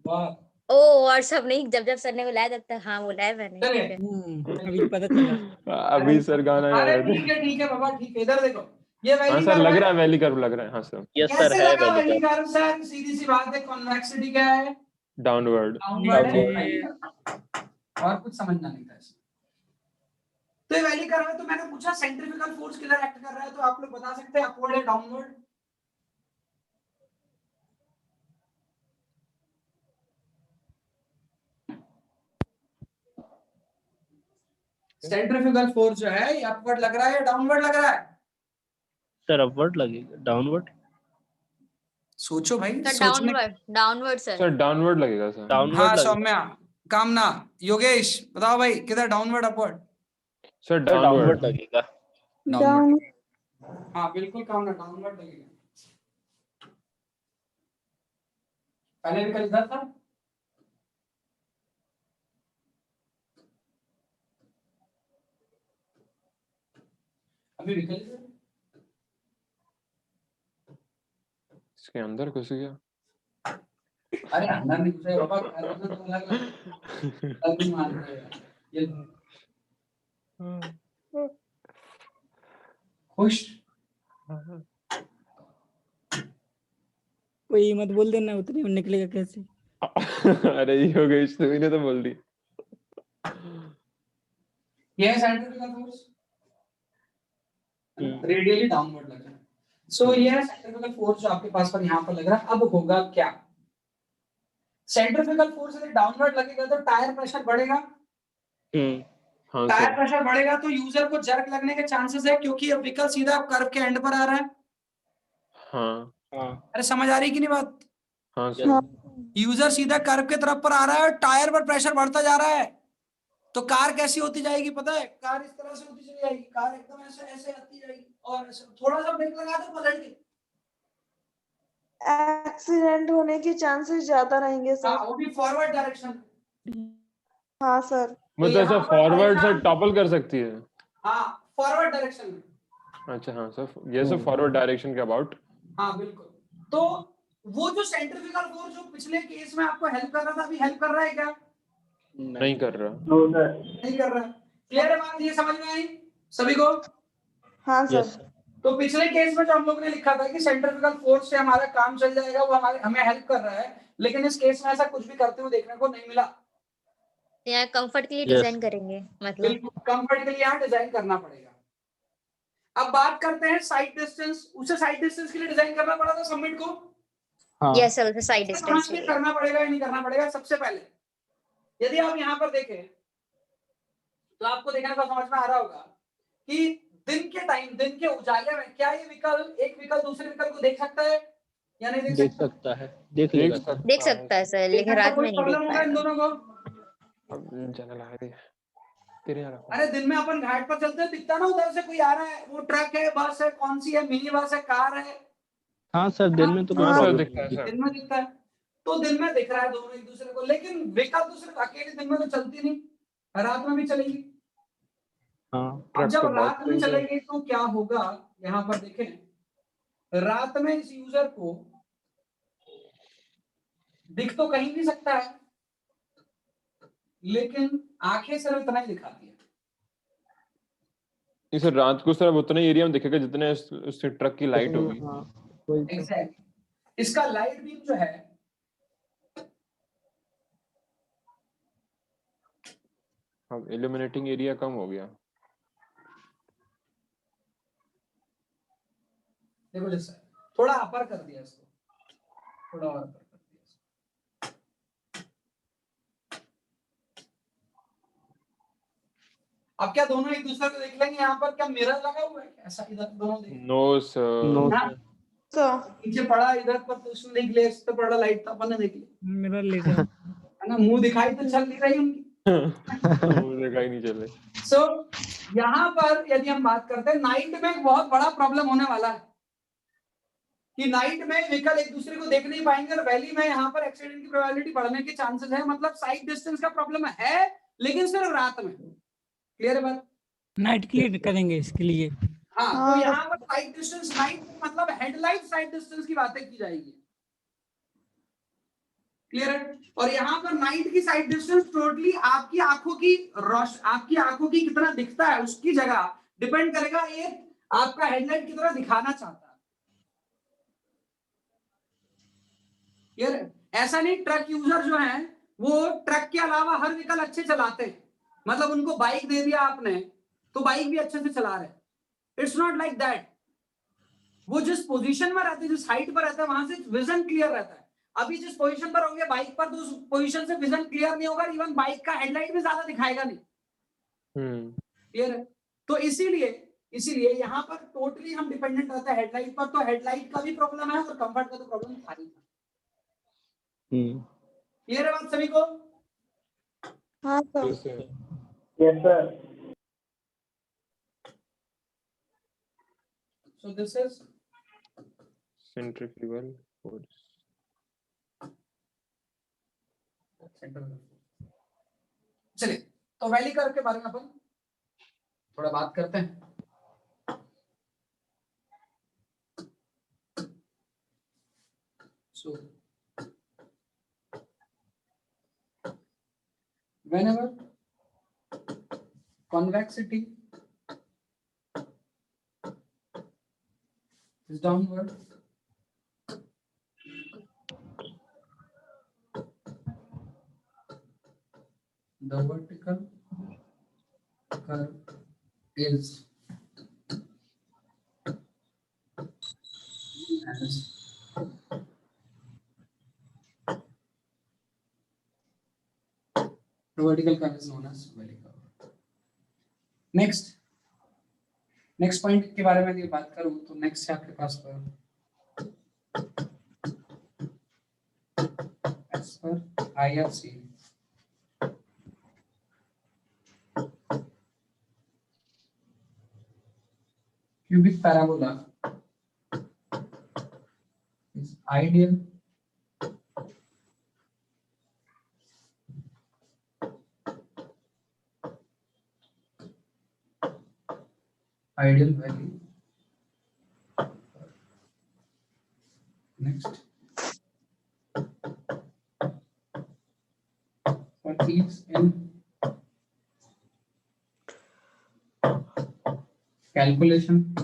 बहुत। ओ और सब नहीं, जब जब सर ने बुलाया तब तक हाँ बुलाया मैंने। चलिए। ठीक है। अभी पता चला। अभी सर गाना गा अरे रहे थे। ठीक है बाबा, ठीक है। इधर देखो, ये हाँ वैली सर कर लग रहा रहा है। है वैली कर लग रहा है। हाँ सर यस सर कैसे है लगा वैली वैली कर। कर सर? सीधी सी बात है, कॉन्वेक्सिटी क्या है? डाउनवर्ड। डाउनवर्ड है। नीचे। वैली कर। और कुछ समझना नहीं था इसमें। तो ये वैली कर रहा है, तो मैंने पूछा सेंट्रीफ्यूगल फोर्स किधर एक्ट कर रहा है, तो आप लोग बता सकते हैं अपवर्ड या डाउनवर्ड? सेंट्रीफ्यूगल फोर्स जो है ये अपवर्ड लग रहा है या डाउनवर्ड लग रहा है? सर अपवर्ड लगेगा, डाउनवर्ड। सोचो भाई, सर सोचने। Downward downward sir. Sir downward लगेगा सर। हाँ डाउनवर्ड लगेगा। सौम्या, कामना, योगेश बताओ भाई किधर downward upward? Sir sir downward downward. लगेगा। डाउनवर्ड। हाँ बिल्कुल कामना, डाउनवर्ड लगेगा। पहले भी कल इधर था। अभी निकल गया। इसके अंदर घुस गया। अरे अंदर नहीं घुसे बाबा, अंदर तो अलग अलग भी मानते हैं ये। खुश। कोई मत बोल देना, उतने में निकलेगा कैसे? अरे योगेश तू ही ने तो बोल दी। ये है सेंट्रीफ्यूगल फोर्स, रेडियली डाउनवर्ड लग रहा है। सो ये है सेंट्रीफ्यूगल फोर्स जो आपके पास पर यहाँ पर लग रहा है। अब होगा क्या? सेंट्रीफ्यूगल फोर्स यदि डाउनवर्ड लगेगा तो टायर प्रेशर बढ़ेगा। हाँ टायर सर। प्रेशर बढ़ेगा तो यूजर को जर्क लगने के चांसेस है, क्योंकि अब व्हीकल सीधा कर्व के एंड पर आ रहा है। हाँ हाँ अरे समझ आ रही कि नहीं बात? हाँ सर। यूजर सीधा कर्व के तरफ पर आ रहा है और टायर पर प्रेशर बढ़ता जा रहा है। तो कार कैसी होती जाएगी पता है? कार इस तरह से होती चली जाएगी, कार एकदम ऐसे ऐसे आती जाएगी और ऐसे थोड़ा सा ब्रेक लगा दो पलट के। एक्सीडेंट होने के चांसेस ज्यादा रहेंगे हाँ सर। वो भी फॉरवर्ड डायरेक्शन। हाँ सर। मतलब ऐसा फॉरवर्ड से टॉपल कर सकती है। हाँ फॉरवर्ड डायरेक्शन में। अच्छा हाँ सर, ये सर फॉरवर्ड डायरेक्शन के अबाउट। हाँ बिल्कुल। तो वो जो सेंट्रीफ्यूगल फोर्स जो पिछले केस में आपको हेल्प कर रहा था, अभी हेल्प कर रहा है क्या? नहीं कर रहा। नहीं कर रहा है। क्लियर है बात? ये समझ में आई सभी को? हाँ सर। यस। तो पिछले केस में जो हम लोग ने लिखा था कि सेंट्रीफ्यूगल फोर्स से हमारा काम चल जाएगा, वो हमें हेल्प कर रहा है, लेकिन इस केस में ऐसा कुछ भी करते हुए देखने को नहीं मिला। यहाँ कंफर्ट के लिए Yes. डिजाइन करेंगे मतलब। बिल्कुल कंफर्ट के लिए यहाँ डिजाइन करना पड़ेगा। अब बात करते हैं साइड डिस्टेंस। उसे साइड डिस्टेंस के लिए डिजाइन करना पड़ा था सबमिट को। हाँ यस सर साइड डिस्टेंस के लिए। करना पड़ेगा या नहीं करना पड़ेगा? सबसे पहले यदि आप यहाँ पर देखें तो आपको देखने को समझ में आ रहा होगा कि दिन के टाइम, दिन के उजाले में क्या ये व्हीकल, एक व्हीकल दूसरे व्हीकल को देख सकता है या नहीं देख देख सकता? सकता है, देख लेगा सर। देख सकता है सर, लेकिन रात में नहीं देख प्रॉब्लम होगा इन पाएगा। दोनों को। अब चैनल आ रही है तेरे यार। अरे दिन में अपन घाट पर चलते हैं, दिखता ना उधर से कोई आ रहा है, वो ट्रक है, बस है, कौन सी है, मिनी बस है, कार है। हाँ सर दिन में तो कोई हाँ सर प्रॉब्लम दिखता है नहीं। सर। दिन में दिखता है। तो दिन में दिख रहा है दोनों एक दूसरे को, लेकिन व्हीकल तो सिर्फ अकेले दिन में तो चलती नहीं, रात में भी चलेगी। हाँ अब जब तो बहुत रात में तेज है। चलेगी तो क्या होगा? यहाँ पर देखें, रात में इस यूजर को दिख तो कहीं नहीं सकता है, लेकिन आंखें सिर्फ इतना ही दिखाती है। इसे रात को सिर्फ उतने एरिया में दिखेगा जितने उस ट्रक की लाइट होगी। हाँ वही तो। एग्जैक्टली। इसका लाइट बीम जो है हाँ इल्यूमिनेटिंग एरिया कम हो गया। देखो जैसा थोड़ा अपर कर दिया इसको, थोड़ा और अपर कर दिया इसको। अब क्या दोनों एक दूसरे को देख लेंगे? यहाँ पर क्या मिरर लगा हुआ है? ऐसा इधर दोनों देख नो सर। No, ना, sir. सर नीचे पड़ा इधर पर तो उसने देख लिया, इस पे पड़ा लाइट तो अपन ने देख लिया, मेरा लेटर है ना? मुंह दिखाई तो चल नहीं रही उनकी। मुझे कहीं नहीं चले। सो यहाँ पर यदि हम बात करते हैं, नाइट में एक बहुत बड़ा प्रॉब्लम होने वाला है कि नाइट में व्हीकल एक दूसरे को देख नहीं पाएंगे, और वैली में यहाँ पर एक्सीडेंट की प्रोबेबिलिटी बढ़ने के चांसेस है। मतलब साइड डिस्टेंस का प्रॉब्लम है, लेकिन सिर्फ रात में। क्लियर है बात? नाइट क्लियर करेंगे इसके लिए। हाँ, तो हाँ। यहाँ पर साइड डिस्टेंस नाइट मतलब हेडलाइट साइड डिस्टेंस की बातें की जाएगी। क्लियर है? और यहाँ पर नाइट की साइड डिस्टेंस टोटली आपकी आंखों की कितना दिखता है उसकी जगह डिपेंड करेगा, ये आपका हेडलाइट कितना दिखाना चाहता है। क्लियर है? ऐसा नहीं, ट्रक यूजर जो है वो ट्रक के अलावा हर व्हीकल अच्छे चलाते हैं, मतलब उनको बाइक दे दिया आपने तो बाइक भी अच्छे से चला रहे। It's not like that. वो जिस पोजीशन में रहते हैं, जिस हाइट पर रहते हैं, वहां से विजन क्लियर रहता है। अभी जिस पोजीशन पर होंगे बाइक पर, तो उस पोजीशन से विजन क्लियर नहीं होगा, इवन बाइक का हेडलाइट भी ज्यादा दिखाएगा नहीं। क्लियर है? तो इसीलिए यहाँ पर टोटली हम डिपेंडेंट रहते हैं हेडलाइट पर। तो हेडलाइट का भी प्रॉब्लम है और कंफर्ट का तो प्रॉब्लम था ही। क्लियर है बात सभी को? हाँ sir. Yes, sir. So this is centrifugal force. चलिए, तो वैली कर्व के बारे में अपन थोड़ा बात करते हैं। So whenever convexity is downward, the vertical curve is as the vertical curve is known as valley curve. Next point के बारे में यदि बात करूं तो नेक्स्ट है आपके पास पर as per IRC cubic parabola is ideal value. Next, for ease in calculation,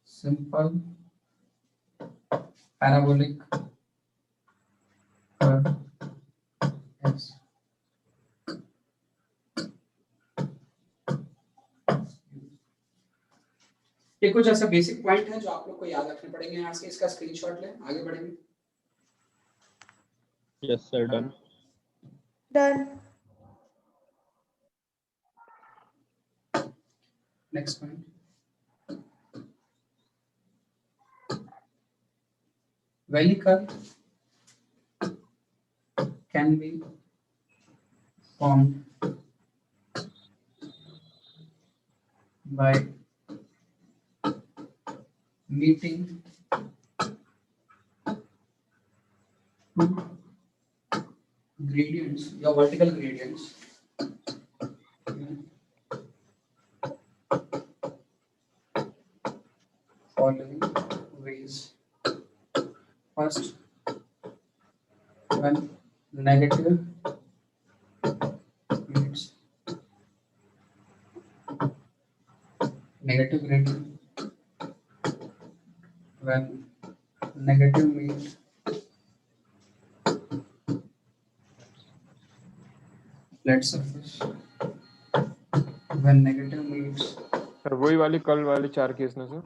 simple parabolic curve is ये कुछ ऐसा बेसिक पॉइंट है जो आप लोग को याद रखने पड़ेंगे। यहाँ से इसका स्क्रीनशॉट लें, आगे बढ़ेंगे। Yes, sir. Done. Done. Next point, valley curve can be formed by meeting two gradients, your vertical gradients, following ways. First, when negative meets negative gradient, when negative meets flat surface when negative meets, sir वही वाली कल वाले 4 case ना sir.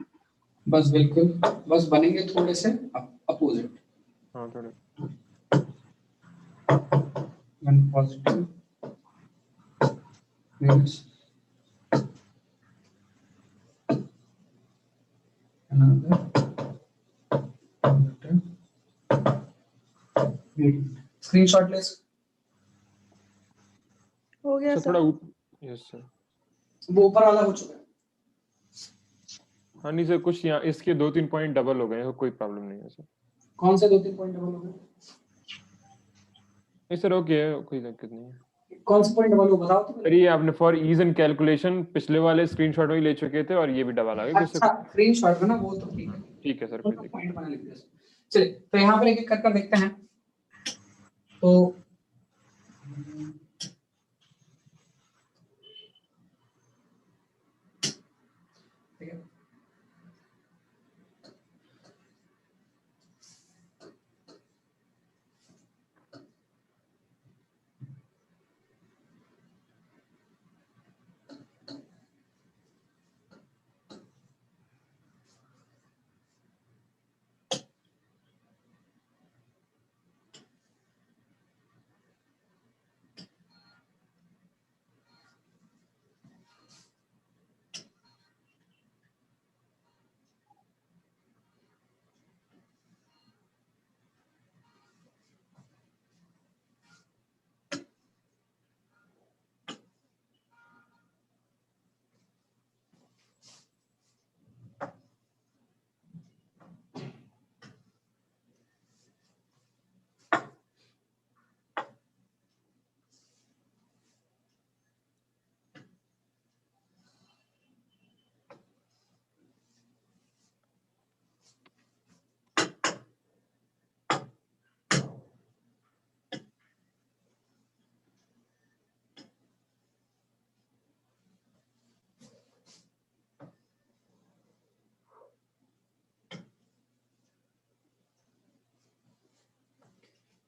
बस बिल्कुल, बस बनेंगे थोड़े से अपोजिट। हाँ थोड़े। When positive meets another positive meeting। Screenshot ले हो गया सर सर। थोड़ा यस सर। वो ऊपर वाला हो चुका है। हाँ नहीं सर, कुछ यहाँ इसके 2-3 पॉइंट डबल हो गए हैं, कोई प्रॉब्लम नहीं है सर। कौन से 2-3 पॉइंट डबल हो गए? नहीं सर ओके है, कोई दिक्कत नहीं है। कौन से पॉइंट डबल हो बताओ तो। सर ये आपने फॉर ईज एंड कैलकुलेशन पिछले वाले स्क्रीनशॉट में ही ले चुके थे और ये भी डबल आ गया कुछ से। अच्छा स्क्रीनशॉट में ना, वो तो ठीक है, ठीक है सर, वो कोई तो दिक्कत पॉइंट बना लिखते हैं। चलिए तो यहाँ पर एक एक कर देखते हैं। तो ठीक है,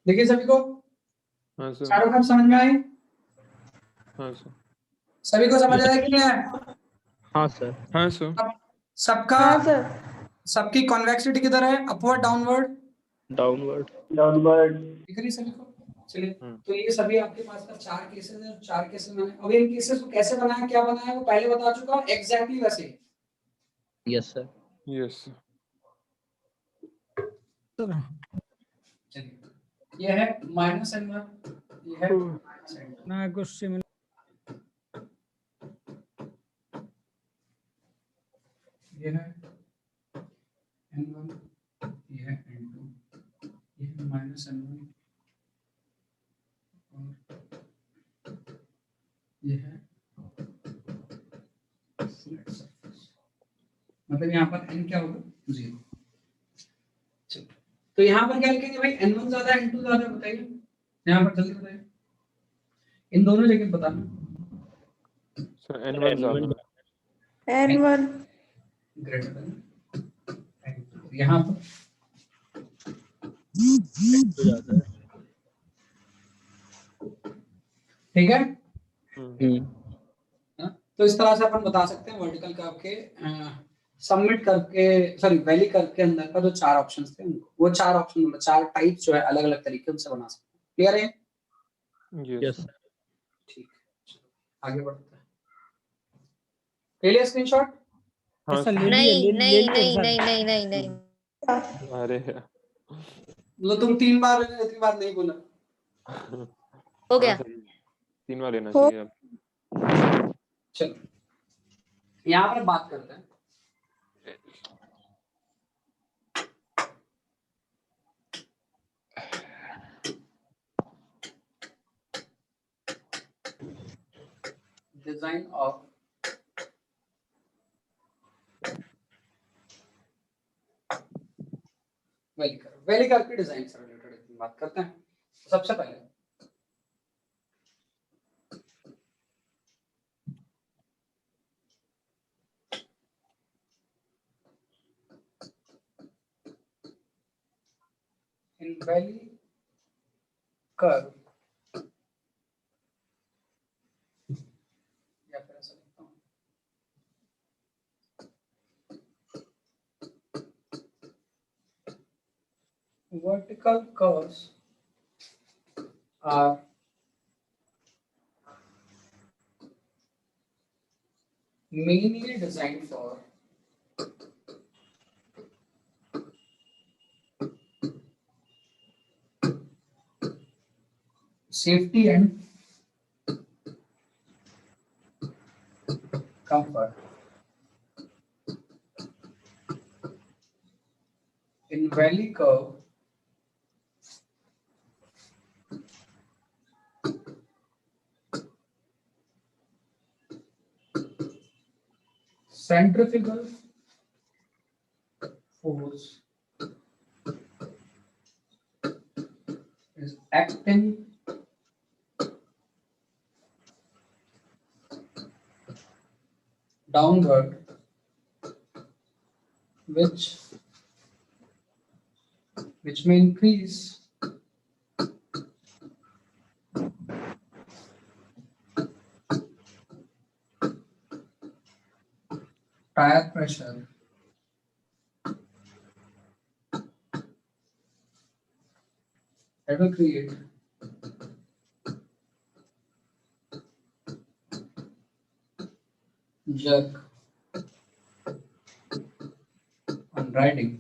देखिए सभी को हाँ सर। चारों काम समझ में आए? हाँ सर। सभी को समझ आया कि नहीं आया? हाँ सर। हाँ सर। अब सबका, हाँ सर। सबकी कॉन्वेक्सिटी किधर है? Upward downward? डाउनवर्ड। डाउनवर्ड। दिख रही सभी को? चलिए हम्म। तो ये सभी आपके पास का 4 केसेस है, 4 केसेस मैंने अब इन केसेस को कैसे बनाया, क्या बनाया वो पहले बता चुका हूं, एग्जैक्टली वैसे ही। Yes sir. Yes sir. चलिए ये है -n1, ये है -n2। ना कुछ सिमिलर ये है n1, ये है n2, ये है -n1 और ये है फ्लैट सरफेस। मतलब यहाँ पर n क्या होगा? 0। चलो तो यहाँ पर क्या लिखेंगे भाई? n1 ज्यादा n2 ज्यादा? बताइए यहाँ पर जल्दी बताइए, इन दोनों जगह बताना। सर n1 ज्यादा। N1 greater than n2। यहाँ पर तो ज्यादा है। ठीक है। हम्म। तो इस तरह से अपन बता सकते हैं वर्टिकल कर्व के सबमिट करके, सॉरी वैली कर्व के अंदर का जो 4 ऑप्शंस थे उनको, वो 4 ऑप्शन मतलब 4 टाइप्स जो है अलग अलग तरीके उनसे बना सकते हैं। क्लियर है? Yes yes. ठीक है, चलो आगे बढ़ते हैं। ले लिया स्क्रीनशॉट? हाँ सर सर। ले लिए नहीं ले नहीं लिए नहीं सर। नहीं नहीं नहीं नहीं। अरे मतलब तुम 3 बार इतनी बार नहीं बोला। हो हाँ गया। सर, 3 बार लेना हो- चाहिए अब। चलो यहाँ पर बात करते हैं design of valley curve. Valley curve की डिजाइन से रिलेटेड बात करते हैं। सबसे पहले इन valley curve vertical curves are mainly designed for safety and comfort. In valley curve, centrifugal force is acting downward, which may increase tire pressure that will create jerk on riding.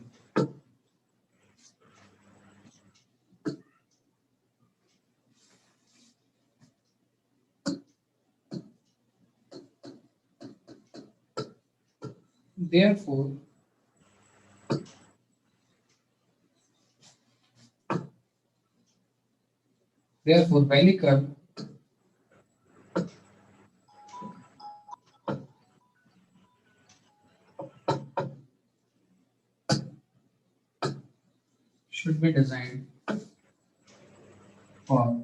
Therefore, valley curve should be designed for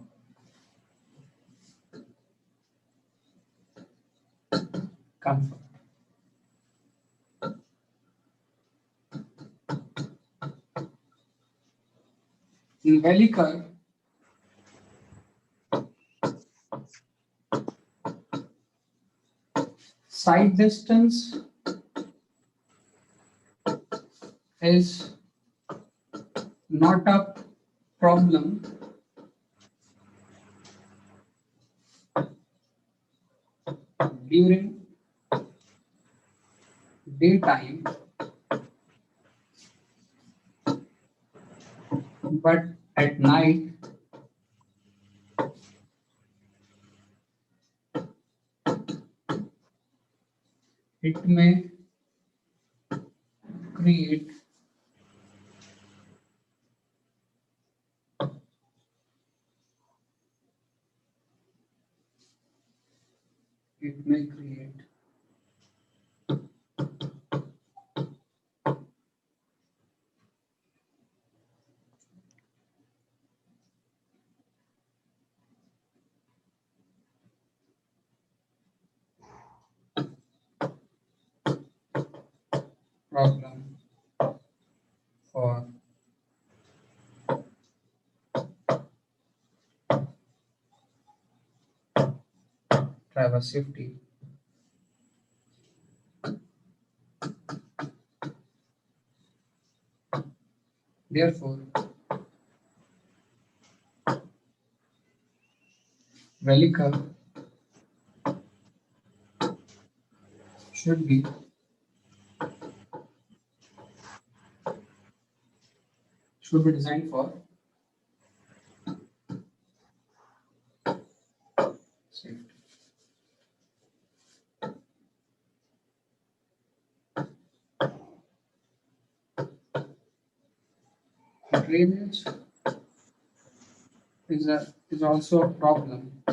comfort. In valley curve, side distance is not a problem during daytime, but at night it may create problem for driver safety. Therefore, valley curve should be designed for safety. Drainage is also a problem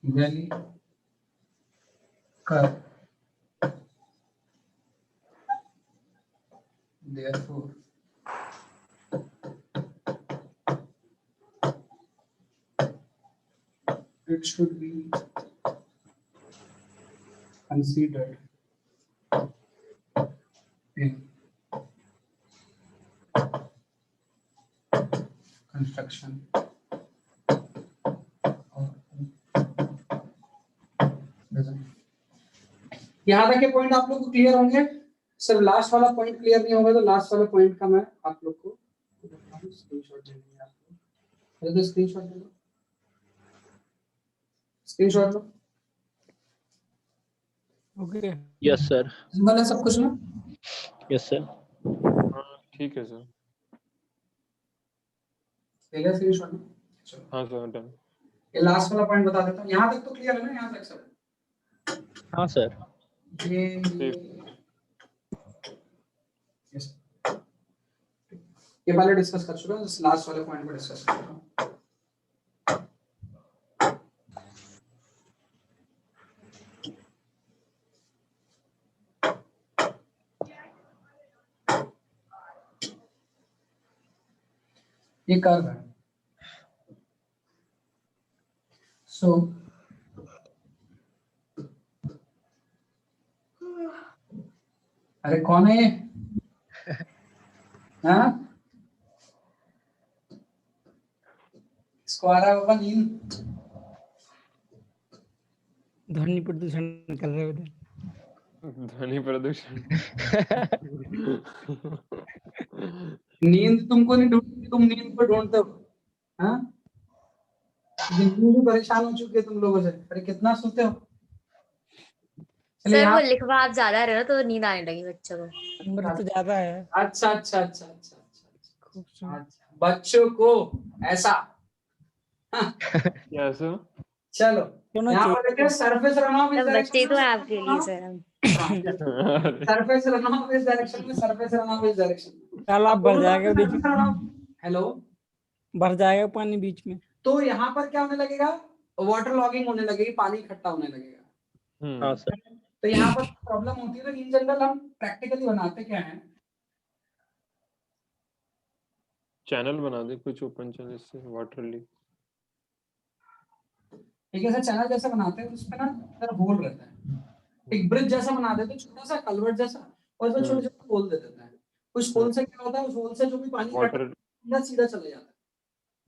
in valley curve. Therefore, it should be considered in construction or design. यहाँ तक के point आप लोग को clear होंगे। सिर्फ last वाला point clear नहीं होगा तो लास्ट वाले पॉइंट का मैं आप लोग को स्क्रीनशॉट दे दूंगा। आपको तो स्क्रीनशॉट दे दो, स्क्रीनशॉट लो। Okay Yes, sir. सिंपल है सब कुछ ना। Yes, sir. हाँ ठीक है सर। ले लिया स्क्रीनशॉट में? चलो हाँ सर डन। ये लास्ट वाला पॉइंट बता देता हूँ। यहाँ तक तो क्लियर है ना? यहाँ तक सब हाँ sir. ये ठीक। yes. ये पहले डिस्कस कर चुका हूँ, लास्ट वाले पॉइंट पे डिस्कस कर रहा हूँ। ये कर्व है। सो अरे कौन है ये? हाँ इसको आ रहा होगा नींद। ध्वनि प्रदूषण कर रहे होते। ध्वनि प्रदूषण। नींद तुमको नहीं ढूंढती, तुम नींद को ढूंढते हो। हाँ जिंदगी भी परेशान हो चुकी है तुम लोगों से। अरे कितना सोते हो? चलिए सर वो यहाँ लिखवा आप ज्यादा रहे हो तो नींद आने लगी बच्चों को। नंबर तो ज्यादा है। अच्छा अच्छा अच्छा अच्छा अच्छा खूबसूरत। अच्छा बच्चों को ऐसा। हाँ, क्या सर? चलो होना यहाँ पर चाहिए। देखिए सरफेस रनऑफ इस सब बच्चे ही डायरेक्शन तो में, हैं आपके लिए सर हम। सरफेस रनऑफ इस डायरेक्शन में, सरफेस रनऑफ इस डायरेक्शन में। तालाब अब भर दोनों जाएगा तरफ बीच surface में। runoff- हेलो, भर जाएगा पानी बीच में। तो यहाँ पर क्या होने लगेगा? वाटर लॉगिंग होने लगेगी, पानी इकट्ठा होने लगेगा। हाँ sir. तो यहाँ पर प्रॉब्लम होती है। तो इन जनरल हम प्रैक्टिकली बनाते क्या है? चैनल बना दे कुछ ओपन चैनल से वाटर लीक। एक ऐसा चैनल जैसा बनाते हैं उसमें ना इधर होल रहता है, एक ब्रिज जैसा बना देते हैं, छोटा सा कलवर्ट जैसा, और इसमें छोटे छोटे होल दे देते हैं। उस होल से क्या होता है? उस होल से जो भी पानी इकट्ठा वाटर। होता है, सीधा चले जाता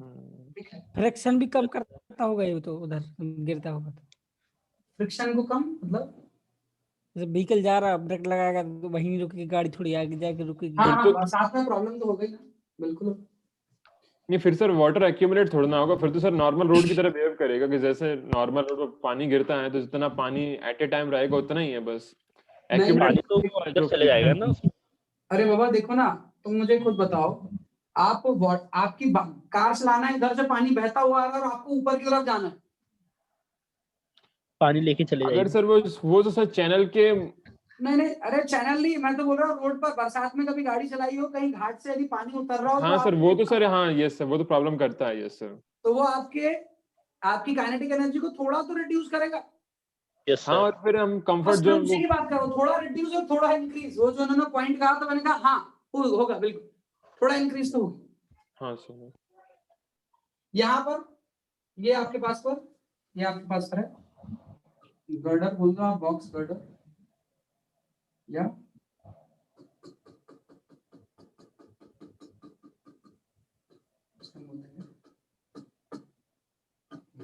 है। ठीक है, फ्रिक्शन भी कम करता होगा ये तो, उधर गिरता होगा तो। फ्रिक्शन को कम मतलब? जैसे व्हीकल जा रहा ब्रेक लगाएगा तो वहीं रुकेगी गाड़ी, थोड़ी आगे जाके रुकेगी। हाँ फिर तो हाँ, साथ में प्रॉब्लम तो हो गई ना, बिल्कुल। नहीं, फिर सर वाटर एक्यूमुलेट थोड़ा ना होगा। फिर तो सर नॉर्मल रोड की तरह बिहेव करेगा कि जैसे नॉर्मल रोड पर पानी गिरता है तो जितना पानी एट ए टाइम रहेगा उतना ही है बस। नहीं, पानी एक्यूमुलेट तो वो अंदर चले जाएगा ना उसमें। अरे बाबा देखो ना, तुम मुझे खुद बताओ, आप आपकी कार चलाना है, इधर से पानी बहता हुआ आ रहा है और आपको ऊपर की तरफ जाना है। पानी लेके चले अगर जाएगी। सर वो तो सर चैनल के। नहीं नहीं, अरे चैनल नहीं, मैं तो बोल रहा हूँ रोड पर बरसात में कभी गाड़ी चलाई हो, कहीं घाट से यदि पानी उतर रहा हो तो हाँ सर वो तो आप, सर, हाँ यस सर, वो तो प्रॉब्लम करता है यस सर। तो वो आपकी काइनेटिक एनर्जी को थोड़ा तो रिड्यूस करेगा। Yes हाँ sir. और फिर हम कंफर्ट बस मैं जोन उसी की बात कर रहा हूँ, थोड़ा रिड्यूस और थोड़ा इंक्रीज। वो जो उन्होंने पॉइंट कहा तो मैंने कहा हाँ होगा बिल्कुल, थोड़ा इंक्रीज तो होगी। हाँ सर। यहाँ पर ये आपके पास पर, ये आपके पास पर है गर्डर, बोल दो आप बॉक्स गर्डर, या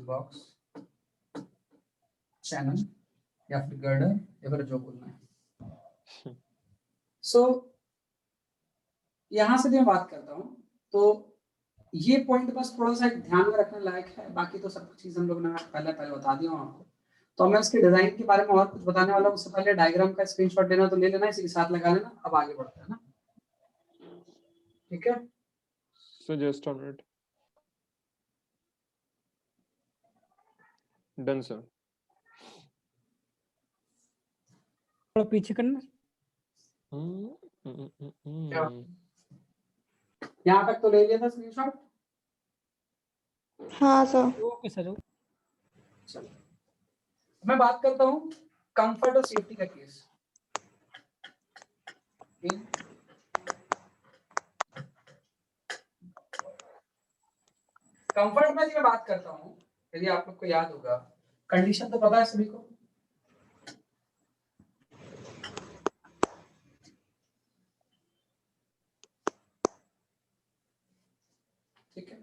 बॉक्स चैनल या फिर गर्डर, या फिर जो बोलना है। सो यहाँ से भी मैं बात करता हूँ, तो ये पॉइंट बस थोड़ा सा ध्यान में रखने लायक है। बाकी तो सब चीज हम लोग ने पहले बता दिया हूँ आपको। तो मैं इसके डिजाइन के बारे में और कुछ बताने वाला हूँ। उससे पहले डायग्राम का स्क्रीनशॉट लेना तो ले लेना, इसी के साथ लगा लेना। अब आगे बढ़ते हैं ना, ठीक है? So just on it. Done sir. थोड़ा पीछे करना। यहाँ तक तो ले लिया था स्क्रीनशॉट। हाँ सर। Okay sir. चलो मैं बात करता हूँ कंफर्ट और सेफ्टी का केस। कंफर्ट में मैं बात करता हूँ, यदि आप लोग को याद होगा, कंडीशन तो पता है सभी को। ठीक है,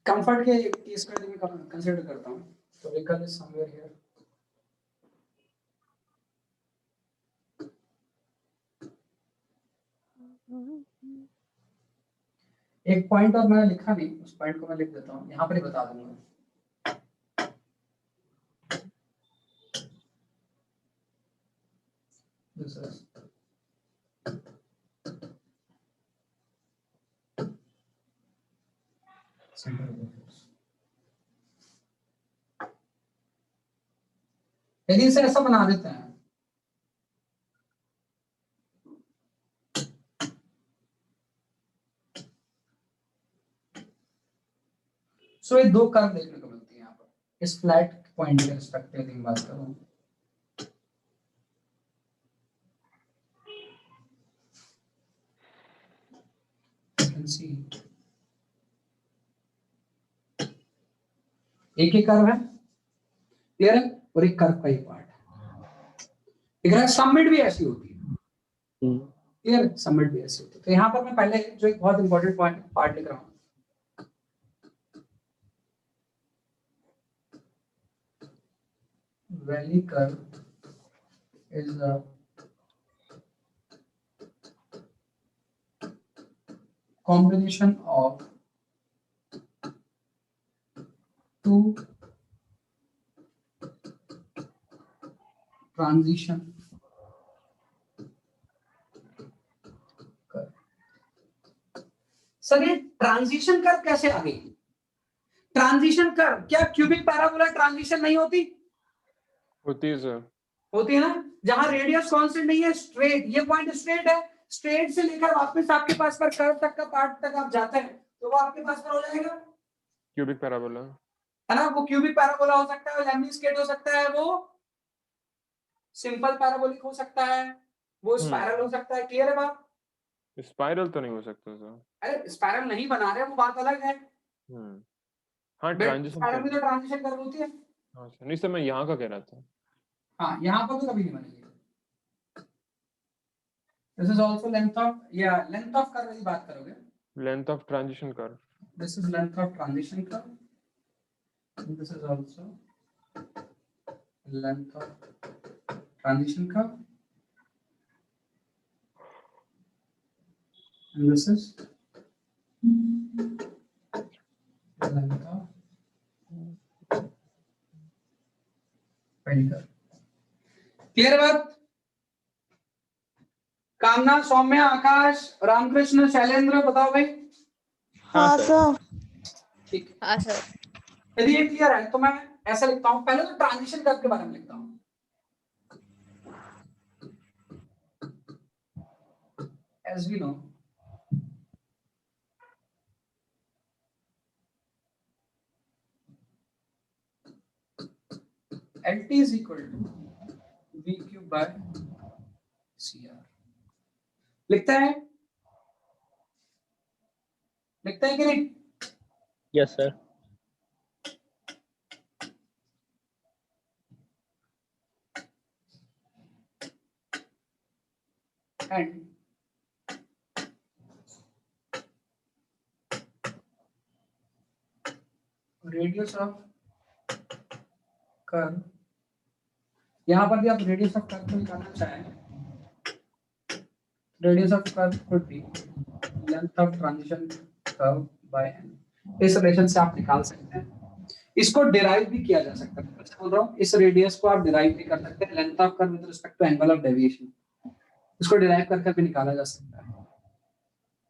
कंफर्ट के केस को मैं कंसीडर करता हूँ, तो व्हीकल इज समवेयर हियर। एक पॉइंट और मैंने लिखा नहीं, उस पॉइंट को मैं लिख देता हूँ, यहाँ पर ही बता दूंगा। दूसरा यदि इसे ऐसा बना देते हैं, सो ये दो कर्व देखने को मिलती है यहाँ पर इस फ्लैट पॉइंट के रिस्पेक्ट में, यदि मैं बात करूँ। See. एक ही कर्व है, क्लियर है, और एक कर्व का ही पार्ट है। सबमिट भी ऐसी होती है, क्लियर, सबमिट भी ऐसी होती है। तो यहाँ पर मैं पहले जो एक बहुत इंपॉर्टेंट पार्ट लिख रहा हूँ, valley curve is a combination of two transition curve। Sir ये ट्रांजिशन कर्व कैसे आ गई? ट्रांजिशन कर्व क्या क्यूबिक पैराबोला ट्रांजिशन नहीं होती? होती है सर। होती है ना, जहां रेडियस कांस्टेंट नहीं है, स्ट्रेट, ये पॉइंट स्ट्रेट है, स्ट्रेट से लेकर वापस आपके पास पर कर्व तक का पार्ट तक आप जाते हैं, तो वो आपके पास पर हो जाएगा क्यूबिक पैराबोला, है ना। वो क्यूबिक पैराबोला हो सकता है, लेमिनिस्केट हो सकता है, वो सिंपल पैराबोलिक हो सकता है, वो स्पाइरल हो सकता है। क्लियर है बात? स्पाइरल तो नहीं हो सकता सर। अरे स्पाइरल नहीं बना रहे, वो बात अलग है। हाँ ट्रांजिशन स्पाइरल में तो ट्रांजिशन कर्व होती है। हाँ सर, नहीं सर मैं यहाँ का कह रहा था। हाँ, यहाँ पर तो कभी नहीं बनेगी। This is also length of, yeah, length of curve की बात करोगे, length of transition curve. this is length of transition curve, and this is also length of transition curve, and this is length of curve। Clear बात? कामना, सौम्या, आकाश, रामकृष्ण, शैलेंद्र, बताओ भाई। हाँ sir. ठीक, हाँ सर। यदि ये क्लियर है तो मैं ऐसा लिखता हूं, पहले तो ट्रांजिशन कर्व के बारे में लिखता हूं। As we know, LT is equal to V cube by CR। लिखता है कि नहीं? Yes sir. And radius of curve, यहाँ पर भी आप radius of curve को निकालना चाहें, radius of curve could be length of transition curve by n। इस रिलेशन से आप निकाल सकते हैं। इसको डिराइव भी किया जा सकता है, मैं बोल रहा हूँ इस रेडियस को आप डिराइव भी कर सकते हैं, length of curve with respect to angle of deviation, इसको डिराइव करके भी निकाला जा सकता है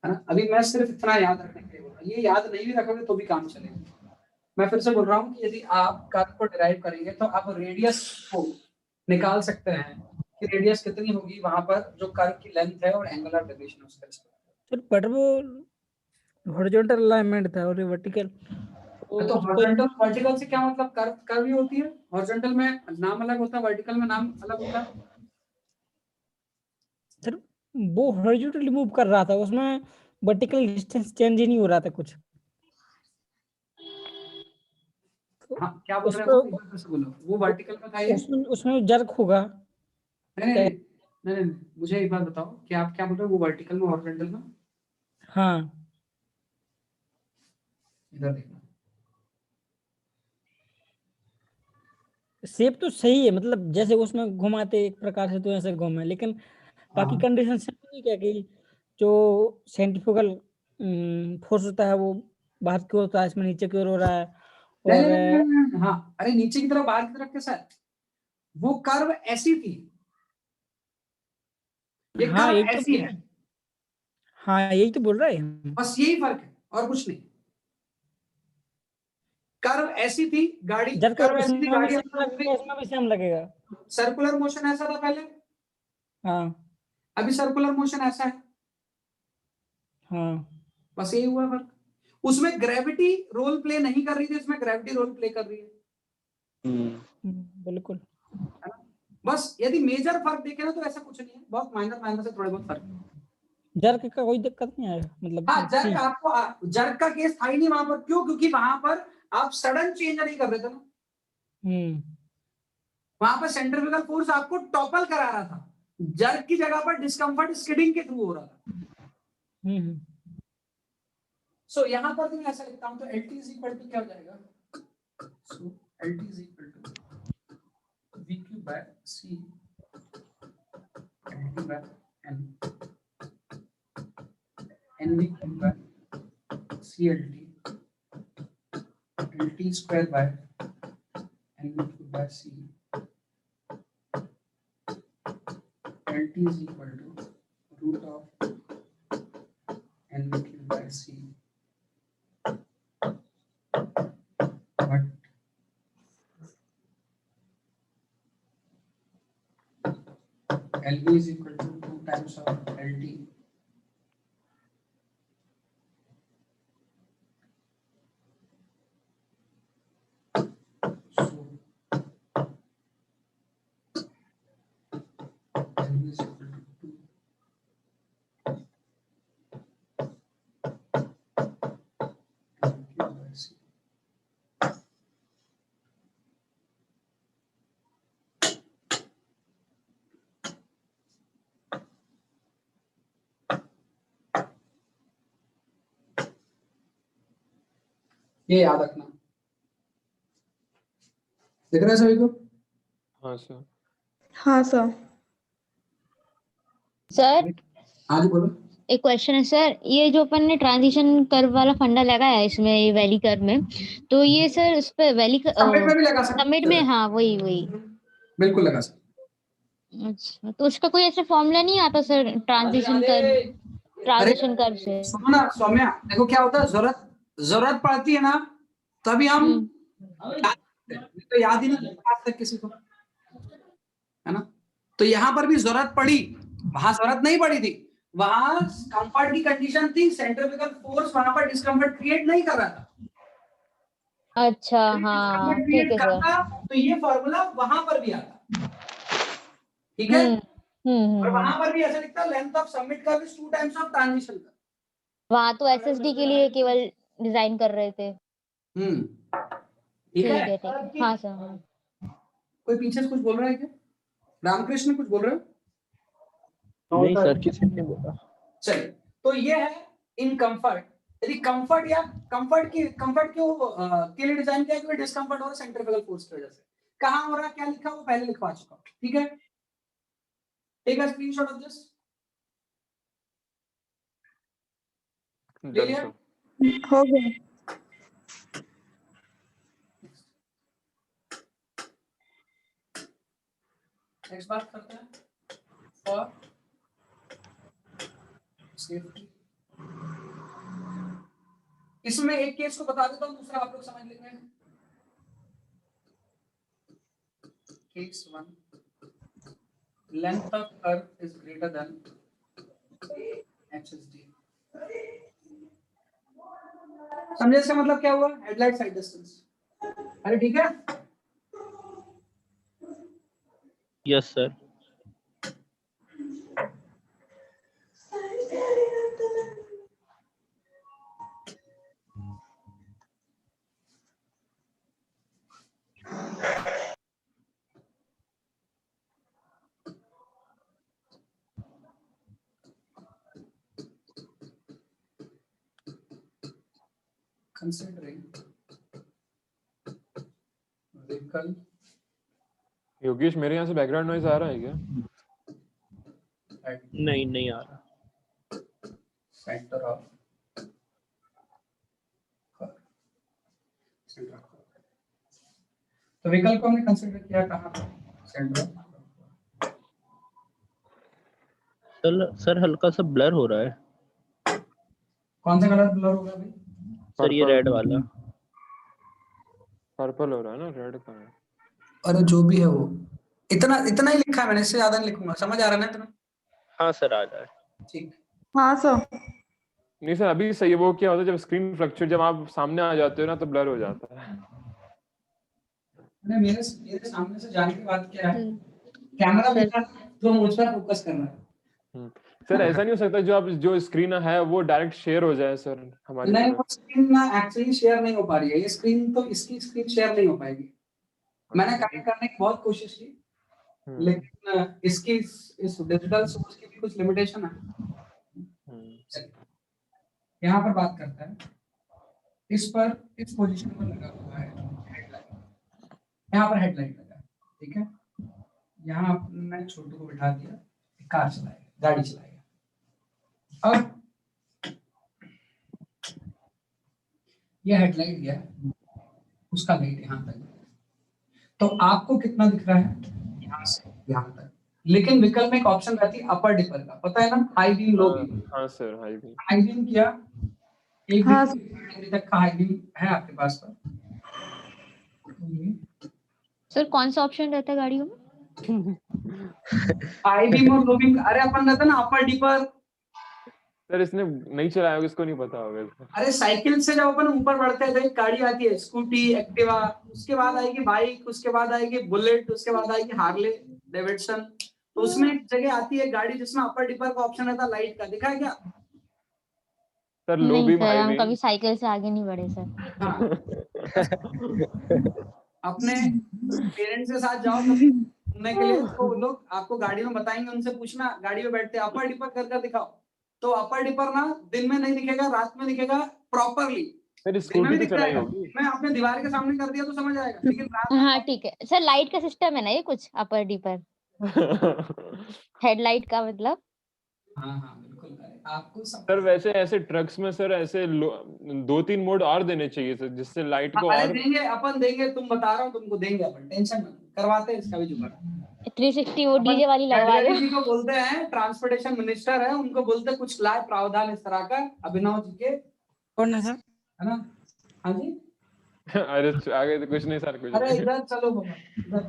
ना। अभी मैं सिर्फ इतना याद रखने के लिए बोल रहा हूँ, ये याद नहीं भी रखोगे तो भी काम चलेगा। मैं फिर से बोल रहा हूँ कि यदि आप कर्व को डिराइव करेंगे तो आप रेडियस को निकाल सकते हैं कि रेडियस कितनी होगी वहां पर जो कर्व की लेंथ है और एंगल ऑफ डेविएशन उसके रिस्पेक्ट। सर बट वो हॉरिजॉन्टल अलाइनमेंट था और वर्टिकल, तो हॉरिजॉन्टल वर्टिकल से क्या मतलब? कर्व ही होती है, हॉरिजॉन्टल में नाम अलग होता है, वर्टिकल में नाम अलग होता है। सर वो हॉरिजॉन्टली मूव कर रहा था, उसमें वर्टिकल डिस्टेंस चेंज ही नहीं हो रहा था कुछ। हाँ, क्या बोल रहे हो? बोलो, वो वर्टिकल में था ये? उसमें जर्क होगा। नहीं, मुझे एक बात बताओ कि आप क्या बोल रहे हो, वो वर्टिकल में हॉरिजॉन्टल में? हाँ इधर देखना, शेप तो सही है, मतलब जैसे उसमें घुमाते एक प्रकार से तो ऐसे घूमे, लेकिन बाकी हाँ। कंडीशन नहीं क्या कि जो सेंट्रीफ्यूगल फोर्स होता है वो बाहर की ओर होता है, इसमें नीचे की ओर हो रहा है। नहीं, और नहीं, नहीं, नहीं, नहीं, हाँ, अरे नीचे की तरफ बाहर की तरफ के साथ वो कर्व ऐसी थी, ये हाँ कर्व यही तो ऐसी है, हाँ यही तो बोल रहे हैं हम। बस यही फर्क है और कुछ नहीं। कर्व ऐसी थी गाड़ी, जर का कर्व ऐसी थी उसमें भी गाड़ी सेम अंदर घूम लगेगा, रही, इसमें भी सेम लगेगा। सर्कुलर मोशन ऐसा था पहले, हाँ अभी सर्कुलर मोशन ऐसा है, हाँ बस यही हुआ फर्क। उसमें ग्रेविटी रोल प्ले नहीं कर रही थी, इसमें ग्रेविटी रोल प्ले कर रही है। बिल्कुल। है ना? बस यदि मेजर फर्क देखे ना तो ऐसा कुछ नहीं है, बहुत माइनर माइनर से थोड़े बहुत फर्क है। जर्क का कोई दिक्कत नहीं आएगा, मतलब हाँ, जर्क ठीक। आपको जर्क का केस था ही नहीं वहां पर, क्यों? क्योंकि वहां पर आप सडन चेंज नहीं कर रहे थे ना, वहां पर सेंट्रीफ्यूगल फोर्स आपको टॉपल करा रहा था, जर्क की जगह पर डिस्कम्फर्ट स्किडिंग के थ्रू हो रहा था। सो यहां पर भी मैं ऐसा लिखता हूं, तो LT इज इक्वल टू क्या हो जाएगा? So LT is equal to VQ by C LT by N NVQ by CLT LT square by NVQ by C LT is equal to root of NVQ by C, but LV is equal to 2 times of LT. So LV is equal to 2 NVQ by C. ये याद रखना, दिख रहा है सभी को? हाँ sir. हाँ सर। सर हाँ जी बोलो। एक क्वेश्चन है सर, ये जो अपन ने ट्रांजिशन कर्व वाला फंडा लगाया है इसमें, ये वैली कर्व में, तो ये सर उस पे वैली सबमिट में भी लगा सकते समिट में, हाँ वही वही। बिल्कुल लगा सकते। अच्छा, तो उसका कोई ऐसा फॉर्मूला नहीं आता सर ट्रांजिशन कर्व से? सुनो ना सौम्या, देखो क्या होता है, जरूरत पड़ती है ना तभी हम तो याद ही नहीं आज तक किसी को, है ना? तो यहाँ पर भी जरूरत पड़ी, वहां जरूरत नहीं पड़ी थी, वहां कंफर्ट की कंडीशन थी, सेंट्रीफ्यूगल फोर्स वहां पर डिस्कम्फर्ट क्रिएट नहीं कर रहा था। अच्छा हाँ डिस्कम्फर्ट ठीक क्रिएट है सर। करता तो ये फॉर्मूला वहां पर भी आता, ठीक है? और वहां पर भी ऐसा लिखता, लेंथ ऑफ सबमिट का भी 2 टाइम्स ऑफ ट्रांजिशन का। वहां तो SSD के लिए केवल डिजाइन कर रहे थे। ठीक है। ठीक है हाँ सर। कोई पीछे से कुछ बोल रहा है क्या? रामकृष्ण कुछ बोल रहे हो? नहीं सर, किसी ने बोला। चलिए, तो ये है इन कंफर्ट, यदि कंफर्ट या कंफर्ट क्यों के लिए डिजाइन किया, क्योंकि डिस्कंफर्ट हो रहा है सेंट्रीफ्यूगल फोर्स की वजह से। कहां हो रहा है, क्या लिखा, वो पहले लिखवा चुका हूं, ठीक है? Take a screenshot of this. Done sir. हो गया। नेक्स्ट बात करते हैं फॉर सेफ्टी। इसमें एक केस को बता देता हूं, दूसरा आप लोग समझ लेंगे। Case 1, length of curve is greater than HSD। समझे इसका मतलब क्या हुआ? Headlight side distance. अरे ठीक है, yes sir. considering vehicle Yogesh मेरे यहाँ से बैकग्राउंड नॉइज आ रहा है क्या? नहीं नहीं आ रहा। सेंटर ऑफ तो विकल्प को हमने कंसीडर किया कहाँ पर? सेंटर ऑफ सर हल्का सा ब्लर हो रहा है कौन सा कलर ब्लर होगा भाई? सर, ये रेड वाला। पर्पल हो रहा है ना, रेड का है। अरे जो भी है वो इतना इतना ही लिखा है मैंने, इससे ज्यादा नहीं लिखूंगा। समझ आ रहा है ना इतना? हाँ सर आ रहा है। ठीक। हाँ सर। नहीं सर अभी सही है। वो क्या होता है जब स्क्रीन फ्लक्चुएट, जब आप सामने आ जाते हो ना तो ब्लर हो जाता है। मेरे सामने से जाने के बाद क्या है, कैमरा मेरा तो मुझ पर फोकस कर रहा है। सर ऐसा नहीं हो सकता जो स्क्रीन है वो डायरेक्ट शेयर हो जाए सर हमारी नहीं, तरफ? वो स्क्रीन ना एक्चुअली शेयर नहीं हो पा रही है। ये स्क्रीन तो इसकी स्क्रीन शेयर नहीं हो पाएगी। मैंने कनेक्ट करने की बहुत कोशिश की, लेकिन इसकी इस डिजिटल सोर्स की भी कुछ लिमिटेशन है। यहाँ पर बात करता है, इस पोजीशन पर लगा हुआ है हेडलाइट। यहाँ पर हेडलाइट लगा है, ठीक है। यहाँ मैं छोटू को बिठा दिया, कार चलाएगा, गाड़ी चलाएगा। अब ये हेडलाइट गया, उसका लाइट यहाँ तक, तो आपको कितना दिख रहा है? यहाँ से यहाँ तक। लेकिन विकल्प में एक ऑप्शन रहती है अपर डिपर का, पता है ना, हाई बीम लो बीम। हाँ sir high beam. High beam किया, एक हाँ डिग्री तक का हाई बीम है आपके पास पर। सर कौन सा ऑप्शन रहता है गाड़ियों में? हाई बीम और लो बीम। अरे अपन रहता ना अपर डिपर। सर इसने नहीं चलाया होगा, इसको नहीं पता होगा इसको। अरे साइकिल से जब अपन ऊपर बढ़ते हैं तो एक गाड़ी आती है, स्कूटी, एक्टिवा, उसके बाद आएगी बाइक, उसके बाद आएगी बुलेट, उसके बाद आएगी हार्ले डेविडसन। तो उसमें एक जगह आती है गाड़ी जिसमें अपर डिपर का ऑप्शन रहता है, लाइट का। दिखा है क्या? सर लो नहीं बीम सर, हाई हम बीम। कभी साइकिल से आगे नहीं बढ़े सर। हाँ। अपने पेरेंट्स के साथ जाओ कभी घूमने के लिए, तो वो लोग आपको गाड़ी में बताएंगे, उनसे पूछना गाड़ी में बैठते अपर डिपर कर दिखाओ। तो अपर डिपर ना दिन में नहीं दिखेगा, रात में दिखेगा प्रॉपरली। सर दिन में स्कूटी भी तो दिख चलाई जाएगा, होगी। मैं आपने दीवार के सामने कर दिया तो समझ आएगा, लेकिन रात में हाँ ठीक है सर, लाइट का सिस्टम है ना ये कुछ अपर डिपर, हेडलाइट का मतलब। हाँ हाँ बिल्कुल। अरे आपको सब सर वैसे ऐसे ट्रक्स में सर ऐसे 2-3 मोड और देने चाहिए सर, जिससे लाइट को अरे और देंगे अपन, देंगे, तुम बता रहा हूँ तुमको, देंगे अपन, टेंशन मत, करवाते हैं इसका भी जुगाड़। 360 वो डीजे वाली लगवा गडकरी दो। जी को बोलते हैं, ट्रांसपोर्टेशन मिनिस्टर है, उनको बोलते हैं कुछ लाए प्रावधान इस तरह का अभिनव जी के, कौन है सर? है ना? हाँ जी। अरे आगे तो कुछ नहीं सर, कुछ अरे नहीं। इधर चलो बाबा, इधर।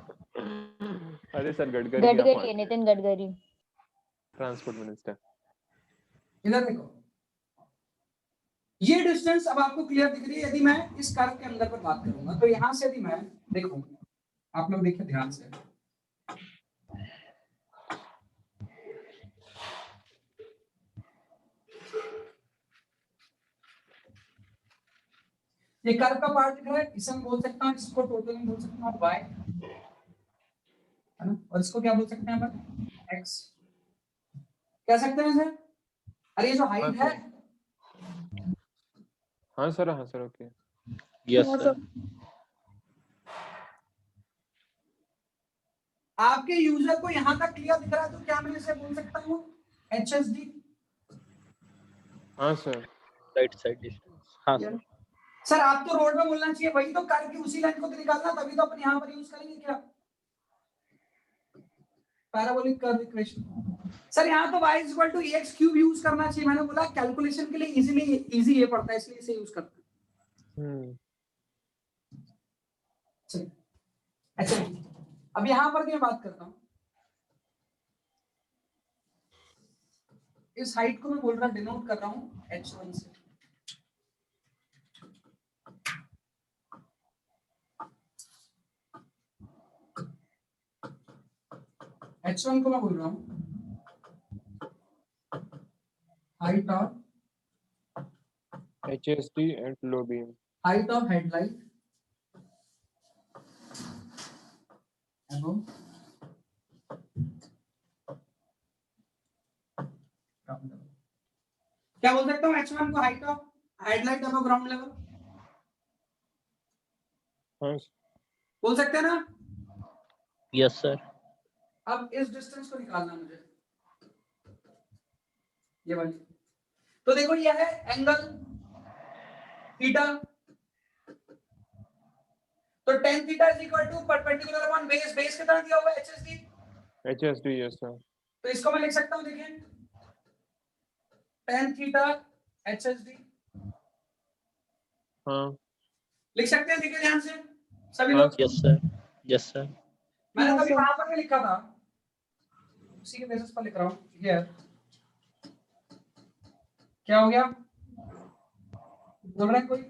अरे सर गडकरी क्या गडकरी, बात है, नितिन गडकरी। Transport minister. इधर देखो, ये डिस्टेंस अब आपको क्लियर दिख रही है। यदि मैं इस कर्व के अंदर पर बात करूंगा तो यहां से यदि मैं देखूं, आप लोग देखिए ध्यान से, ये कर्व का पार्ट दिख रहा है, इसे मैं बोल सकता हूँ, इसको टोटल में बोल सकता हूँ y, है ना, और इसको क्या बोल सकते हैं अपन? x कह सकते हैं सर। अरे ये जो हाइट है, हाँ सर, हाँ सर, ओके। यस हाँ सर। सर। आपके यूजर को यहाँ तक क्लियर दिख रहा है तो क्या मैं इसे बोल सकता हूँ HSD? हाँ सर। Right side distance. हाँ सर। सर आप तो रोड में बोलना चाहिए, वही तो कर्व की उसी लाइन को तो निकालना, तभी तो अपन यहाँ पर यूज करेंगे क्या, पैराबोलिक कर्व इक्वेशन। सर यहाँ तो y equal to ax cube use करना चाहिए। मैंने बोला कैलकुलेशन के लिए इजी ये पड़ता है, इसलिए इसे यूज करते हैं। अच्छा, अब यहाँ पर मैं बात करता हूँ, इस हाइट को मैं बोल रहा डिनोट कर रहा हूँ h1 से। h1 को मैं बोल रहा हूँ height of HSD and low beam. height of headlight above ground level। क्या बोल सकता हूँ h1 को height of headlight above ground level हाँ बोल सकते हैं ना? Yes, sir. अब इस डिस्टेंस को निकालना मुझे, ये वाली। तो देखो ये है एंगल थीटा, तो tan theta is equal to perpendicular upon base, base कितना दिया हुआ है HSD, HSD, yes sir. तो इसको मैं लिख सकता हूं, देखिए tan थीटा HSD हाँ लिख सकते हैं, देखिए ध्यान से सभी हाँ लोग। Yes, sir. Yes, sir. मैंने हाँ, कभी सर। वहां पर भी लिखा था, उसी के बेसिस पर लिख रहा हूँ। हियर क्या हो गया, बोल रहे हैं कोई?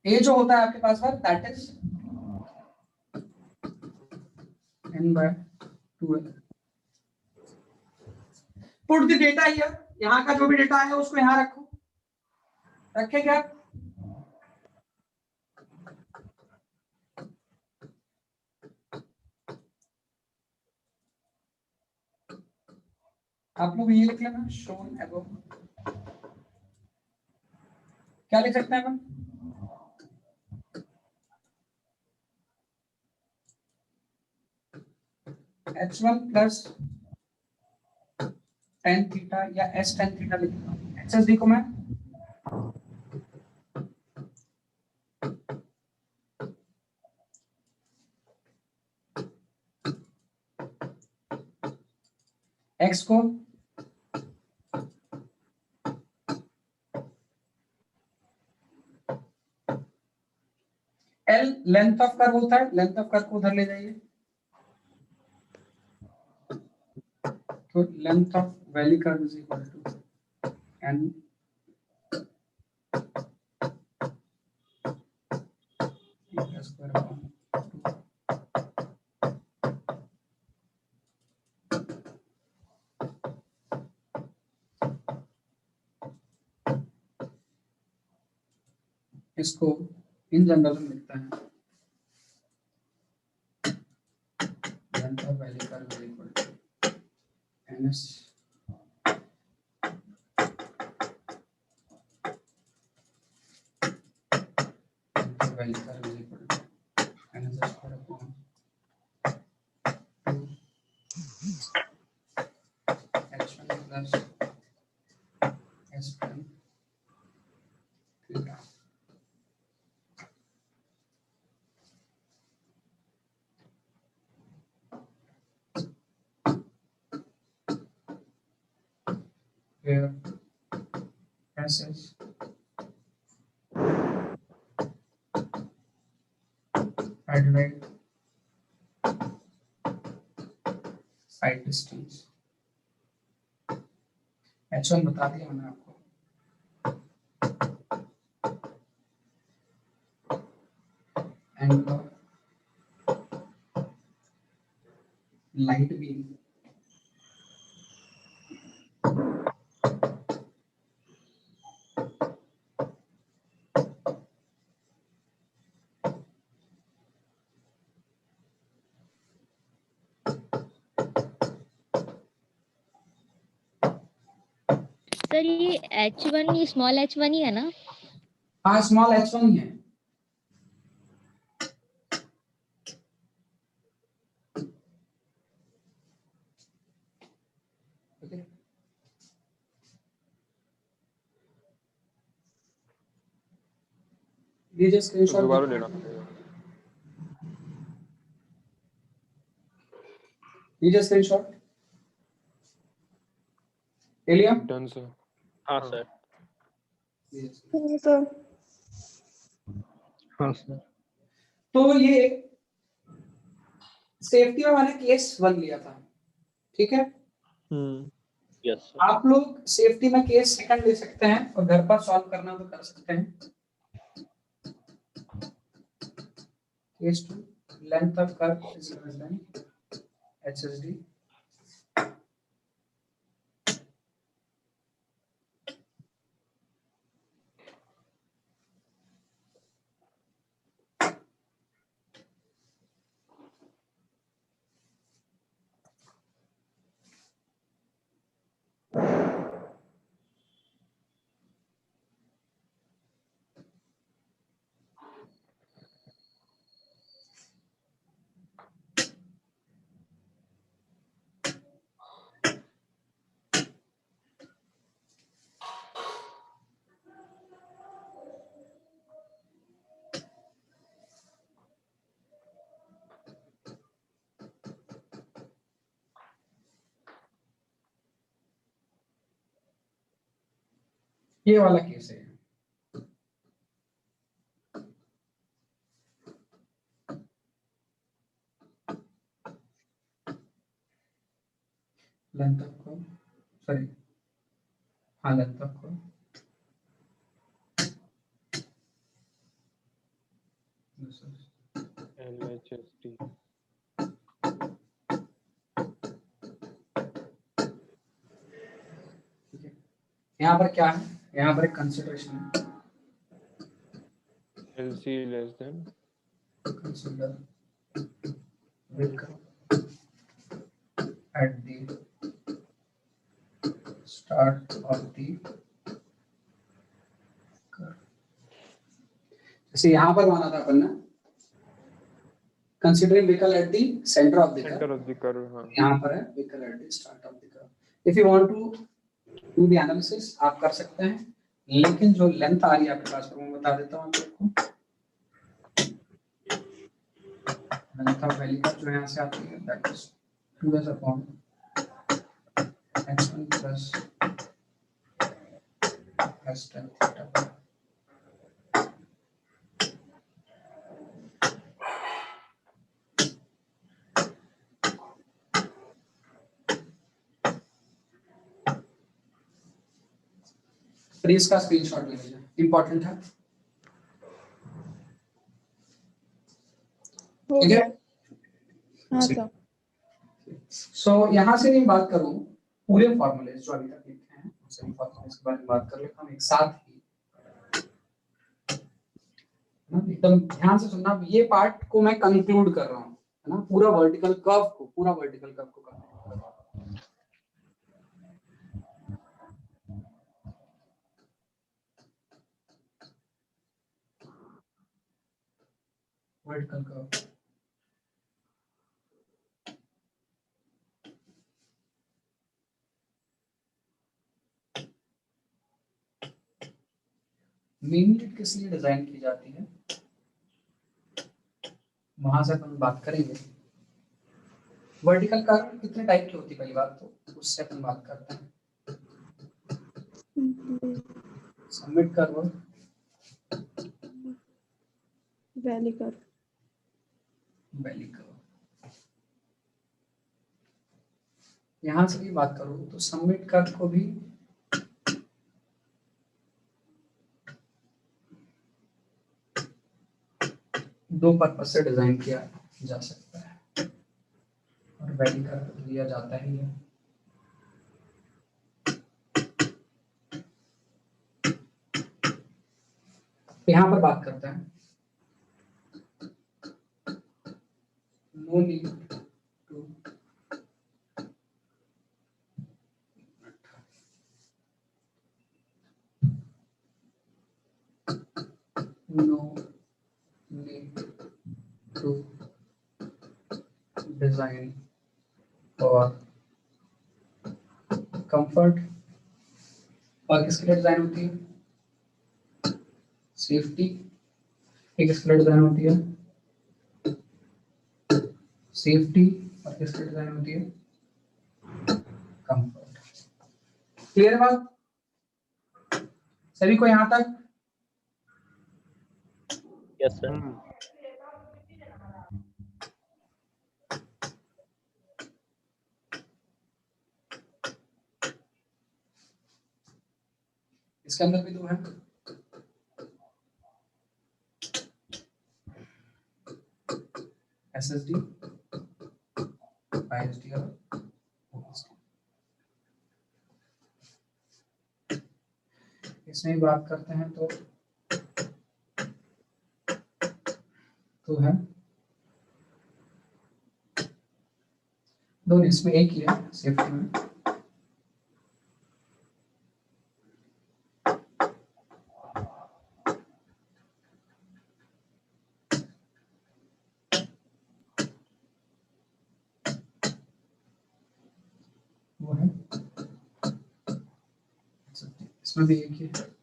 ये जो होता है आपके पास पर, that is n/2l। Put the data here, यहाँ का जो भी डेटा है उसको यहाँ रखो, रखे क्या? आप लोग ये लिख लेना, शोन अबव। क्या लिख सकते हैं हम? h1 प्लस tan थीटा या s tan थीटा लिख रहा हूं। HSD को मैं x को L लेंथ ऑफ कर्व होता है, लेंथ ऑफ कर्व को उधर ले जाइए, तो length of valley curve is equal to n square upon 2। इसको इन जनरल में लिखता है length of valley curve is equal to ns valley curve is equal to ns square upon 2 h1 plus s tan theta. Where s is headlight side distance, h1 बता दिया मैंने आपको, angle of light beam, sir ये H1 ये small H1 ही है ना? हाँ small h1 ही है। Okay. लीजिए तो स्क्रीनशॉट, दोबारा लेना पड़ेगा। लीजिए स्क्रीनशॉट ले लिया? Done sir. हाँ, sir. हाँ, सर। हाँ, sir. तो ये सेफ्टी में मैंने केस 1 लिया था, ठीक है? Yes, sir. आप लोग सेफ्टी में केस सेकंड ले सकते हैं और घर पर सॉल्व करना तो कर सकते हैं। Case 2, length of curve is less than HSD, ये वाला केस है। लेंथ को सॉरी हाँ लेंथ को LHST यहाँ पर क्या है, यहाँ पर एक कंसिडरेशन है, LC less than consider vehicle at the start of the curve। जैसे यहाँ पर माना था अपन ने considering vehicle at the center of the curve, center of the curve, हाँ यहाँ पर है vehicle at the start of the curve। if you want to do the analysis आप कर सकते हैं, लेकिन जो लेंथ आ रही है आपके पास मैं बता देता हूँ आपको। लेंथ ऑफ वैल्यू जो यहाँ से आती है that is 2s upon x1 plus s tan theta. Please का स्क्रीनशॉट ले लीजिए, इंपॉर्टेंट है। हो ठीक है? गया। हाँ सर। सो यहाँ से मैं बात करूँ पूरे फॉर्मूले जो अभी तक लिखे हैं सभी फॉर्मूले के बारे में बात कर लेता हूँ एक साथ ही, एकदम ध्यान से सुनना। ये पार्ट को मैं कंक्लूड कर रहा हूँ, है ना, पूरा वर्टिकल कर्व को कंक्लूड कर रहा हूँ। वर्टिकल कर्व मेनली किस लिए डिजाइन की जाती है, वहां से अपन बात करेंगे। वर्टिकल कर्व कितने टाइप की होती है, पहली बात तो उससे अपन बात करते हैं। Submit curve, valley curve. Valley curve. यहां से भी बात करूं तो सबमिट कर्व को भी दो पर्पस से डिजाइन किया जा सकता है और वैली कर्व लिया जाता ही है। यहां पर बात करते हैं no need to no need to design for comfort। और किसके लिए डिजाइन होती है, सेफ्टी। किसके लिए डिजाइन होती है, सेफ्टी। और किसके लिए डिजाइन होती है, कंफर्ट। क्लियर बात सभी को यहाँ तक? Yes sir. इसके अंदर भी दो है, SSD, ISD और OSD। इसमें बात करते हैं तो है दोनों, इसमें एक ही है सेफ्टी में। वो है इसमें भी एक ही है।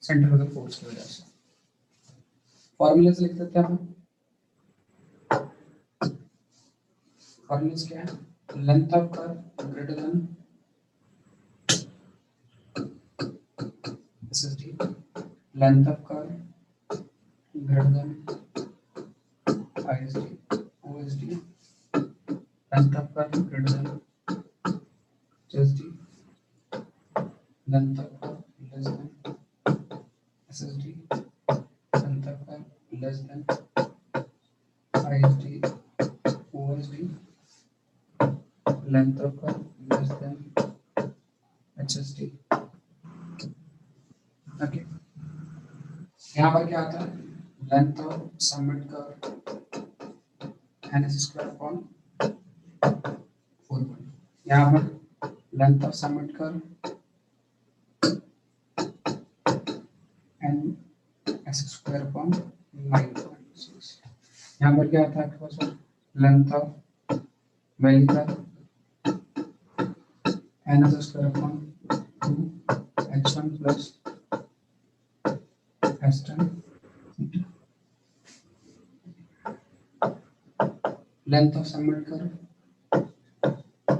सेंट्रिफ्यूगल फोर्स की वजह से फॉर्मूले से लिख देते हैं हम। फॉर्मूला क्या है? Length of curve greater than SSD, length of curve greater then ISD, OSD, length of curve greater then HSD, length of curve less than SSD, length of curve less than ISD, OSD, length of curve less than HSD. Okay. यहाँ पर क्या आता है? Length of summit curve NS square upon 4. यहाँ पर length of summit curve NS square upon 9.6. यहाँ पर क्या आता है आपके पास? Length of valley curve NS square upon 2 H1 plus H10. Length of summit curve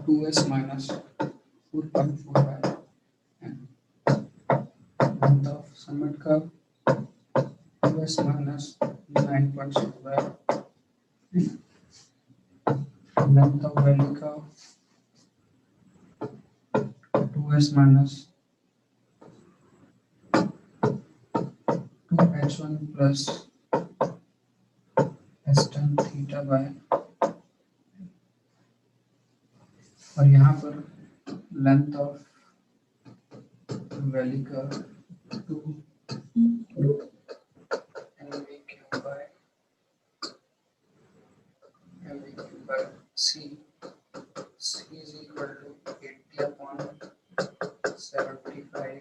2s minus 4.45 and length of summit curve 2s minus 9.65 and length of valley curve 2s minus 2h1 plus h10 theta by, और यहाँ पर length of valley का 2 NVQ by C is equal to 80 upon 75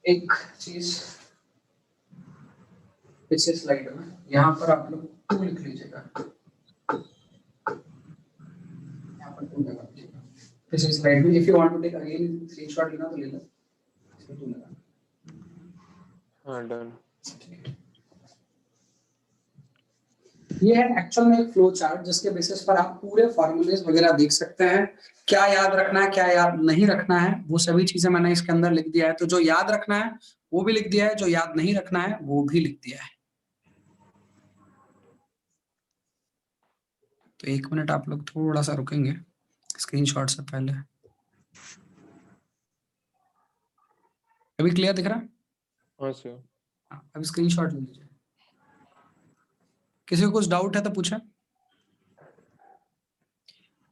एक चीज पिछले slide में यहाँ पर आप लोग 2 लिख लीजिएगा, यहाँ पर 2 लगा लीजिएगा पिछले स्लाइड में। If you want to take again screenshot लेना तो ले लो, इसमें 2 लगा। हाँ डन। ये है एक्चुअल में एक फ्लो चार्ट जिसके बेसिस पर आप पूरे फॉर्मूलेज वगैरह देख सकते हैं, क्या याद रखना है क्या याद नहीं रखना है वो सभी चीजें मैंने इसके अंदर लिख दिया है। तो जो याद रखना है वो भी लिख दिया है, जो याद नहीं रखना है वो भी लिख दिया है। तो 1 मिनट आप लोग थोड़ा सा रुकेंगे स्क्रीनशॉट से पहले। अभी क्लियर दिख रहा है? हाँ सर। अभी स्क्रीनशॉट ले लीजिए। किसी को कुछ डाउट है तो पूछे।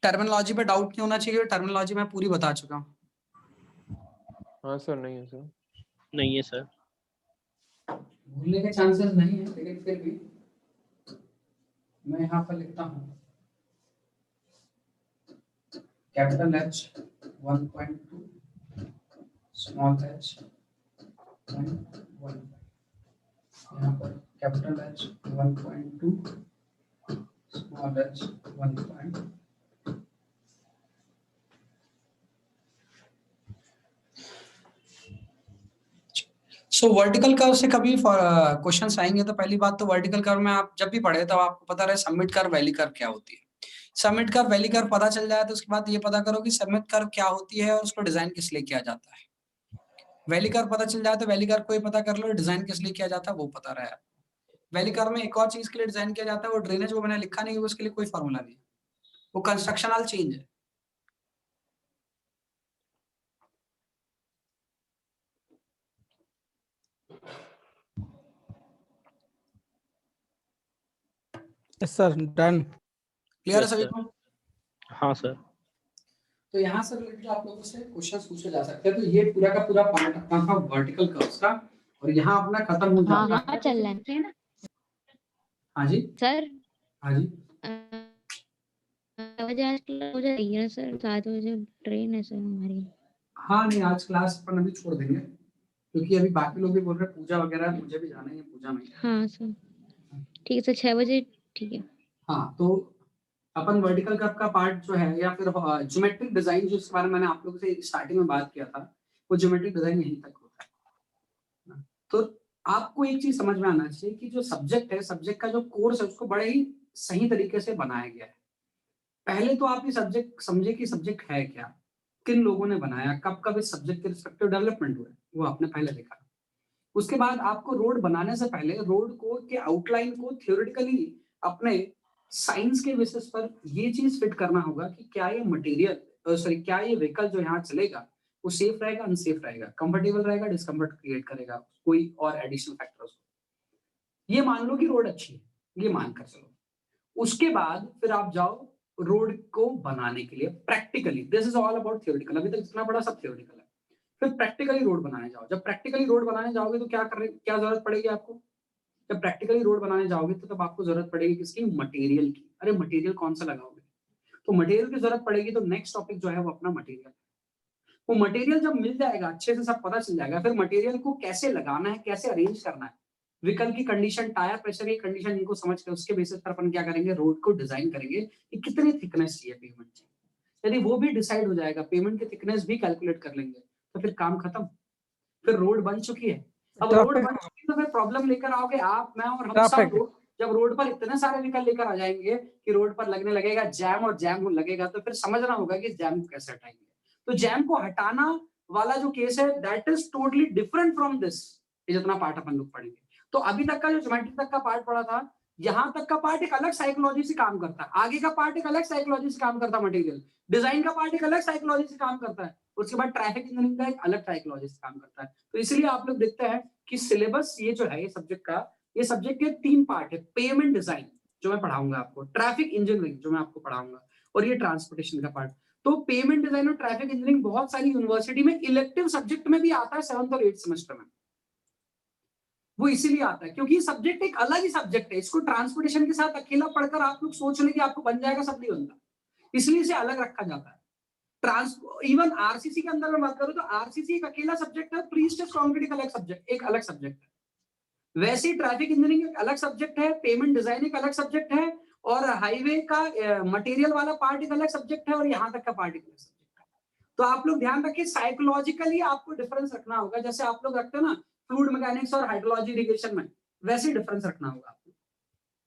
टर्मिनोलॉजी पे डाउट नहीं होना चाहिए, टर्मिनोलॉजी मैं पूरी बता चुका हूँ। हाँ सर। नहीं है सर। नहीं है सर। भूलने के चांसेस नहीं है, लेकिन फिर भी मैं यहाँ पर लिखता हूँ कैपिटल H 1.2 स्मॉल h 0.1, यहाँ पर कैपिटल H 1.2 स्मॉल h 1. सो वर्टिकल कर्व से कभी क्वेश्चंस आएंगे तो पहली बात तो वर्टिकल कर्व में आप जब भी पढ़े तब आपको पता रहे सबमिट कर्व वैली कर्व क्या होती है। सबमिट कर्व वैली कर्व पता चल जाए तो उसके बाद ये पता करो कि सबमिट कर्व क्या होती है और उसको डिजाइन किस लिए किया जाता है। वैली कर्व पता चल जाए तो वैली कर्व को ही पता कर लो, डिजाइन किस लिए किया जाता है वो पता रहे। वैली कर्व में एक और चीज के लिए डिजाइन किया जाता है, वो ड्रेनेज, वो मैंने लिखा नहीं है, उसके लिए कोई फॉर्मूला नहीं है, वो कंस्ट्रक्शनल चेंज है। Yes sir, done. क्लियर है Yes, सभी sir. को? हाँ सर। तो यहाँ से रिलेटेड आप लोगों से क्वेश्चंस पूछे जा सकते हैं। तो ये पूरा का पूरा पार्ट अपना था वर्टिकल कर्व्स का, और यहाँ अपना खत्म हो हाँ जाता हाँ है। चल रहा है हाँ जी, सर। हाँ जी। 7 बजे आज क्लास हो जाएगी ना सर? 7 बजे ट्रेन है सर हमारी। हाँ नहीं, आज क्लास अपन अभी छोड़ देंगे क्योंकि अभी बाकी लोग भी बोल रहे हैं पूजा वगैरह, मुझे भी जाना है पूजा में। हाँ सर ठीक है सर, 6 बजे ठीक है। हाँ तो अपन वर्टिकल कर्व का पार्ट जो है या फिर ज्योमेट्रिक डिजाइन जिस बारे में मैंने आप लोगों से स्टार्टिंग में बात किया था, वो ज्योमेट्रिक डिजाइन यहीं तक होता है। तो आपको एक चीज समझ में आना चाहिए कि जो सब्जेक्ट है, सब्जेक्ट का जो कोर्स है उसको बड़े ही सही तरीके से बनाया गया है। पहले तो आप ये सब्जेक्ट समझे कि सब्जेक्ट है क्या, किन लोगों ने बनाया, कब कब इस सब्जेक्ट के रिस्पेक्टिव डेवलपमेंट हुए, वो आपने पहले देखा। उसके बाद आपको रोड बनाने से पहले रोड को के आउटलाइन को थ्योरेटिकली अपने साइंस के बेसिस पर ये चीज फिट करना होगा कि क्या ये मटेरियल सॉरी क्या ये व्हीकल जो यहाँ चलेगा वो सेफ रहेगा, अनसेफ रहेगा, कंफर्टेबल रहेगा, डिस्कम्फर्ट क्रिएट करेगा, कोई और एडिशनल फैक्टर्स। ये मान लो कि रोड अच्छी है, ये मानकर चलो। उसके बाद फिर आप जाओ रोड को बनाने के लिए practically. This is all about theoretical, अभी तक जितना बड़ा सब थ्योरेटिकल है। फिर प्रैक्टिकली रोड बनाने जाओ। जब प्रैक्टिकली रोड बनाने जाओगे तो क्या जरूरत पड़ेगी आपको? जब प्रैक्टिकली रोड बनाने जाओगे तो तब आपको जरूरत पड़ेगी किसकी? मटेरियल की। अरे मटेरियल कौन सा लगाओगे? तो मटेरियल की जरूरत पड़ेगी, तो नेक्स्ट टॉपिक जो है वो अपना मटेरियल। वो मटेरियल जब मिल जाएगा, अच्छे से सब पता चल जाएगा, फिर मटेरियल को कैसे लगाना है, कैसे अरेंज करना है, व्हीकल की कंडीशन, टायर प्रेशर की कंडीशन, इनको समझ के उसके बेसिस पर अपन क्या करेंगे, रोड को डिजाइन करेंगे कि कितनी थिकनेस चाहिए पेमेंट चाहिए। यदि वो भी डिसाइड हो जाएगा, पेमेंट की थिकनेस भी कैलकुलेट कर लेंगे, तो फिर काम खत्म। फिर रोड बन चुकी है। अब रोड बन चुकी है तो फिर प्रॉब्लम लेकर आओगे आप, मैं और हम सब। जब रोड पर इतने सारे व्हीकल लेकर आ जाएंगे कि रोड पर लगने लगेगा जैम, और जैम लगेगा तो फिर समझना होगा कि जैम को कैसे हटाएंगे। तो जैम को हटाना वाला जो केस है, that is totally different from this. ये जितना पार्ट अपन लोग पढ़ेंगे, तो अभी तक का जो ज्योमेट्री तक का पार्ट पढ़ा था, यहाँ तक का पार्ट एक अलग साइकोलॉजी से काम करता है, आगे का पार्ट एक अलग साइकोलॉजी से काम करता है, मटेरियल डिजाइन का पार्ट एक अलग साइकोलॉजी से काम करता है, उसके बाद ट्रैफिक इंजीनियरिंग का एक अलग साइकोलॉजी से काम करता है। तो इसलिए आप लोग देखते हैं कि सिलेबस ये जो है, ये सब्जेक्ट का, ये सब्जेक्ट के 3 पार्ट है। पेमेंट डिजाइन जो मैं पढ़ाऊंगा आपको, ट्रैफिक इंजीनियरिंग जो मैं आपको पढ़ाऊंगा, और ये ट्रांसपोर्टेशन का पार्ट। तो पेमेंट डिजाइन और ट्रैफिक इंजीनियरिंग बहुत सारी यूनिवर्सिटी में इलेक्टिव सब्जेक्ट में भी आता है 7th और 8th सेमेस्टर में। वो इसीलिए आता है क्योंकि सब्जेक्ट एक अलग ही सब्जेक्ट है। इसको ट्रांसपोर्टेशन के साथ अकेला पढ़कर आप लोग सोच लें कि आपको बन जाएगा, सब नहीं बनता, इसलिए इसे अलग रखा जाता है। इवन आरसीसी के अंदर मैं बात करूं तो आरसीसी एक अकेला सब्जेक्ट है, प्री स्टेज कंक्रीट एक अलग सब्जेक्ट है। वैसे ही ट्रैफिक इंजीनियरिंग एक अलग सब्जेक्ट है, पेमेंट डिजाइन एक अलग सब्जेक्ट है, और हाईवे का मटेरियल वाला पार्ट एक अलग सब्जेक्ट है, और यहाँ तक का पार्ट एक अलग सब्जेक्ट है। तो आप लोग ध्यान रखिए, साइकोलॉजिकली आपको डिफरेंस रखना होगा। जैसे आप लोग रखते हैं ना फ्लूइड मैकेनिक्स और हाइड्रोलॉजी इरिगेशन में, वैसे डिफरेंस रखना होगा आपको।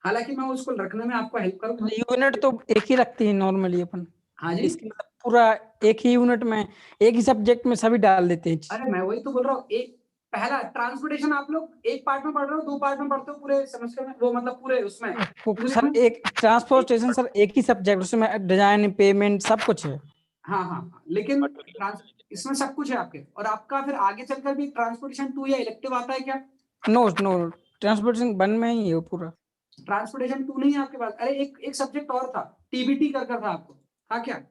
हालांकि मैं उसको रखने में आपको हेल्प करूंगा। यूनिट तो एक ही रखते हैं नॉर्मली अपन। हाँ जी, इसके मतलब पूरा एक ही यूनिट में, एक ही सब्जेक्ट में सभी डाल देते हैं। अरे मैं वही तो बोल रहा हूँ। एक पहला ट्रांसपोर्टेशन आप लोग एक पार्ट में पढ़ रहे हो, 2 पार्ट में पढ़ते हो पूरे सेमेस्टर में, वो मतलब पूरे उसमें सर एक ट्रांसपोर्टेशन सर एक ही सब्जेक्ट, उसमें डिजाइन, पेमेंट सब कुछ है। हाँ, लेकिन इसमें सब कुछ है आपके। और आपका फिर आगे चलकर भी ट्रांसपोर्टेशन 2 या इलेक्टिव आता है क्या? नो ट्रांसपोर्टेशन 1 में ही है वो पूरा। ट्रांसपोर्टेशन 2 नहीं है आपके पास? अरे एक सब्जेक्ट और था, टीबीटी कर था आपको, था क्या?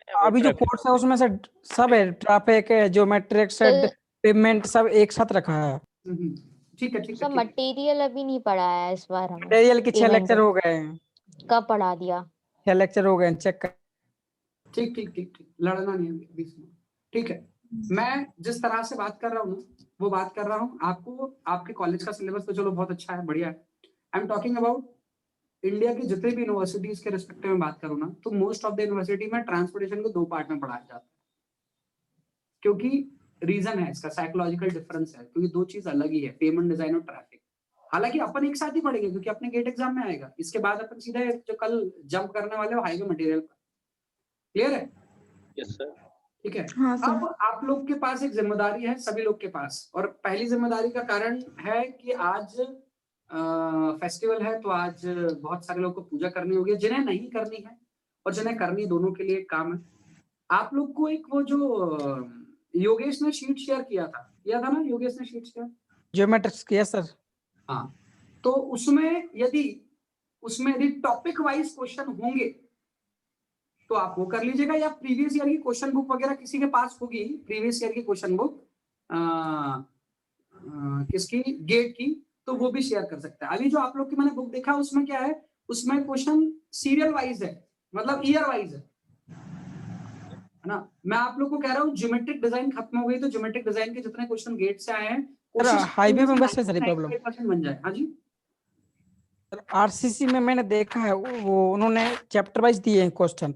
अभी जो कोर्स है उसमें से सब है, ट्रैफिक है, ज्योमेट्रिक सेट, पेमेंट सब एक साथ रखा है। ठीक है सब मटेरियल अभी नहीं पढ़ा है इस बार हमें। मटेरियल के 6 लेक्चर हो गए हैं। कब पढ़ा दिया? 6 लेक्चर हो गए, चेक कर। ठीक, लड़ना नहीं है बीच में, ठीक है। मैं जिस तरह से बात कर रहा हूँ वो बात कर रहा हूँ आपको। आपके कॉलेज का सिलेबस तो चलो बहुत अच्छा है, बढ़िया है। I am talking about India की जितने भी यूनिवर्सिटीज के रिस्पेक्टिव में बात करूँ ना, तो मोस्ट ऑफ द यूनिवर्सिटी में ट्रांसपोर्टेशन को 2 पार्ट में पढ़ाया जाता है। क्योंकि रीजन है इसका, साइकोलॉजिकल डिफरेंस है, क्योंकि 2 चीज अलग ही है, पेमेंट डिजाइन और ट्रैफिक। हालांकि अपन एक साथ ही पढ़ेंगे क्योंकि अपने गेट एग्जाम में आएगा। इसके बाद अपन सीधे जो कल जंप करने वाले हो हाईवे मटेरियल पर। क्लियर है? Yes sir. ठीक है। हाँ सर। अब आप लोग के पास एक जिम्मेदारी है, सभी लोग के पास, और पहली जिम्मेदारी का कारण है कि आज फेस्टिवल है, तो आज बहुत सारे लोग को पूजा करनी होगी, जिन्हें नहीं करनी है और जिन्हें करनी, दोनों के लिए काम है। आप लोग को एक वो जो योगेश ने शीट शेयर किया था ना, योगेश ने शीट शेयर ज्योमेट्रिक्स किया सर। हाँ, तो उसमें यदि टॉपिक वाइज क्वेश्चन होंगे तो आप वो कर लीजिएगा, या प्रीवियस ईयर की क्वेश्चन बुक वगैरह किसी के पास होगी, प्रीवियस ईयर की क्वेश्चन बुक किसकी, गेट की, तो वो भी शेयर कर सकता है। अभी जो आप लोग की मैंने बुक देखा उसमें क्या है, उसमें क्वेश्चन सीरियल वाइज है, मतलब ईयर वाइज है ना। मैं आप लोग को कह रहा हूँ ज्योमेट्रिक डिजाइन खत्म हो गई, तो ज्योमेट्रिक डिजाइन के जितने क्वेश्चन गेट से आए हैं, हाईवे में बस है सारी प्रॉब्लम, 98% बन जाए। हाँ जी, आरसीसी में मैंने देखा है वो उन्होंने चैप्टर वाइज दिए हैं क्वेश्चन।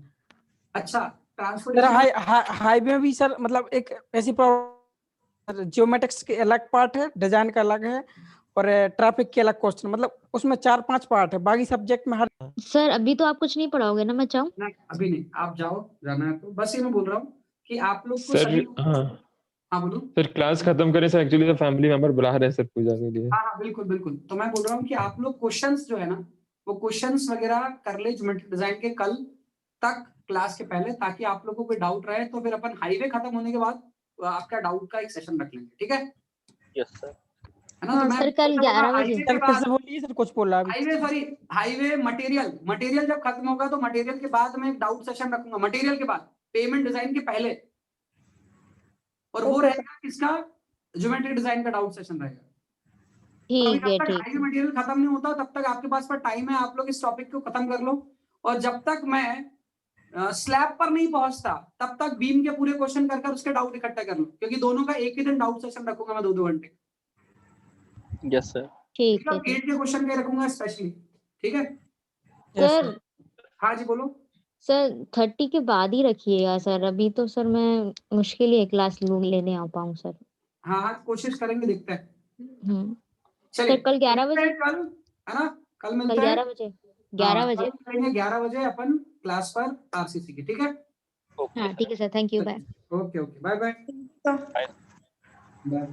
अच्छा, सर ट्रांसपोर्टेशन हाईवे में भी सर मतलब एक ऐसी प्रॉब्लम जियोमेट्रिक्स के अलग पार्ट है, डिजाइन का अलग है, और ट्रैफिक के अलग क्वेश्चन, मतलब उसमें 4-5 पार्ट है, बाकी सब्जेक्ट में हर सर अभी तो आप कुछ नहीं पढ़ाओगे ना, मैं चाहूँ? नहीं अभी नहीं, आप जाओ, जाना है तो बस ये मैं बोल रहा हूँ कि आप लोग को सर सभी। हाँ हाँ बोलो। सर, क्लास खत्म करें सर, एक्चुअली तो फैमिली मेंबर बुला रहे हैं सर पूजा के लिए। हाँ हाँ बिल्कुल बिल्कुल, तो मैं बोल रहा हूँ कि आप लोग क्वेश्चंस जो है ना, वो क्वेश्चंस वगैरह कर ले ज्योमेट्री डिजाइन के कल तक क्लास के पहले, ताकि आप लोगों को कोई डाउट रहे तो फिर अपन हाईवे खत्म होने के बाद आपका डाउट का एक सेशन रख लेंगे, ठीक है? Yes sir. है ना? हाँ तो मैं सर, कल 11 बजे। हाईवे के सर फिर बाद, से बोलिए, सर कुछ बोला अभी। Highway sorry, highway material, material जब खत्म होगा तो मटेरियल के बाद मैं एक डाउट सेशन रखूंगा, मटेरियल के बाद, पेमेंट डिजाइन के पहले, और वो ओके रहेगा किसका? ज्योमेट्री डिजाइन का डाउट सेशन रहेगा। तो अभी ठीक जब है, तक ठीक हाईवे है। मटेरियल खत्म नहीं होता तब तक आपके पास पर टाइम है, आप लोग इस टॉपिक को खत्म कर लो, और जब तक मैं स्लैब पर नहीं पहुंचता तब तक बीम के पूरे क्वेश्चन कर कर उसके डाउट इकट्ठा कर लो, क्योंकि दोनों का एक ही दिन डाउट सेशन रखूंगा मैं 2-2 घंटे। Yes sir. ठीक है, गेट ठीक। के क्वेश्चन के रखूंगा स्पेशली, ठीक है? यस सर हाँ जी बोलो। सर 30 के बाद ही रखिएगा सर, अभी तो सर मैं मुश्किल ही क्लास लेने आ पाऊँ सर। हाँ हाँ कोशिश करेंगे, देखते हैं। हम्म। चलिए सर कल 11 मिलते बजे। हैं कल, है ना? कल कल मिलते हैं। 11 बजे। हाँ 11 कल बजे। मिलेंगे 11 बजे अपन क्लास पर आरसीसी की, ठीक है? हाँ ठीक है sir, thank you, bye. Okay okay, bye bye. तो बाय।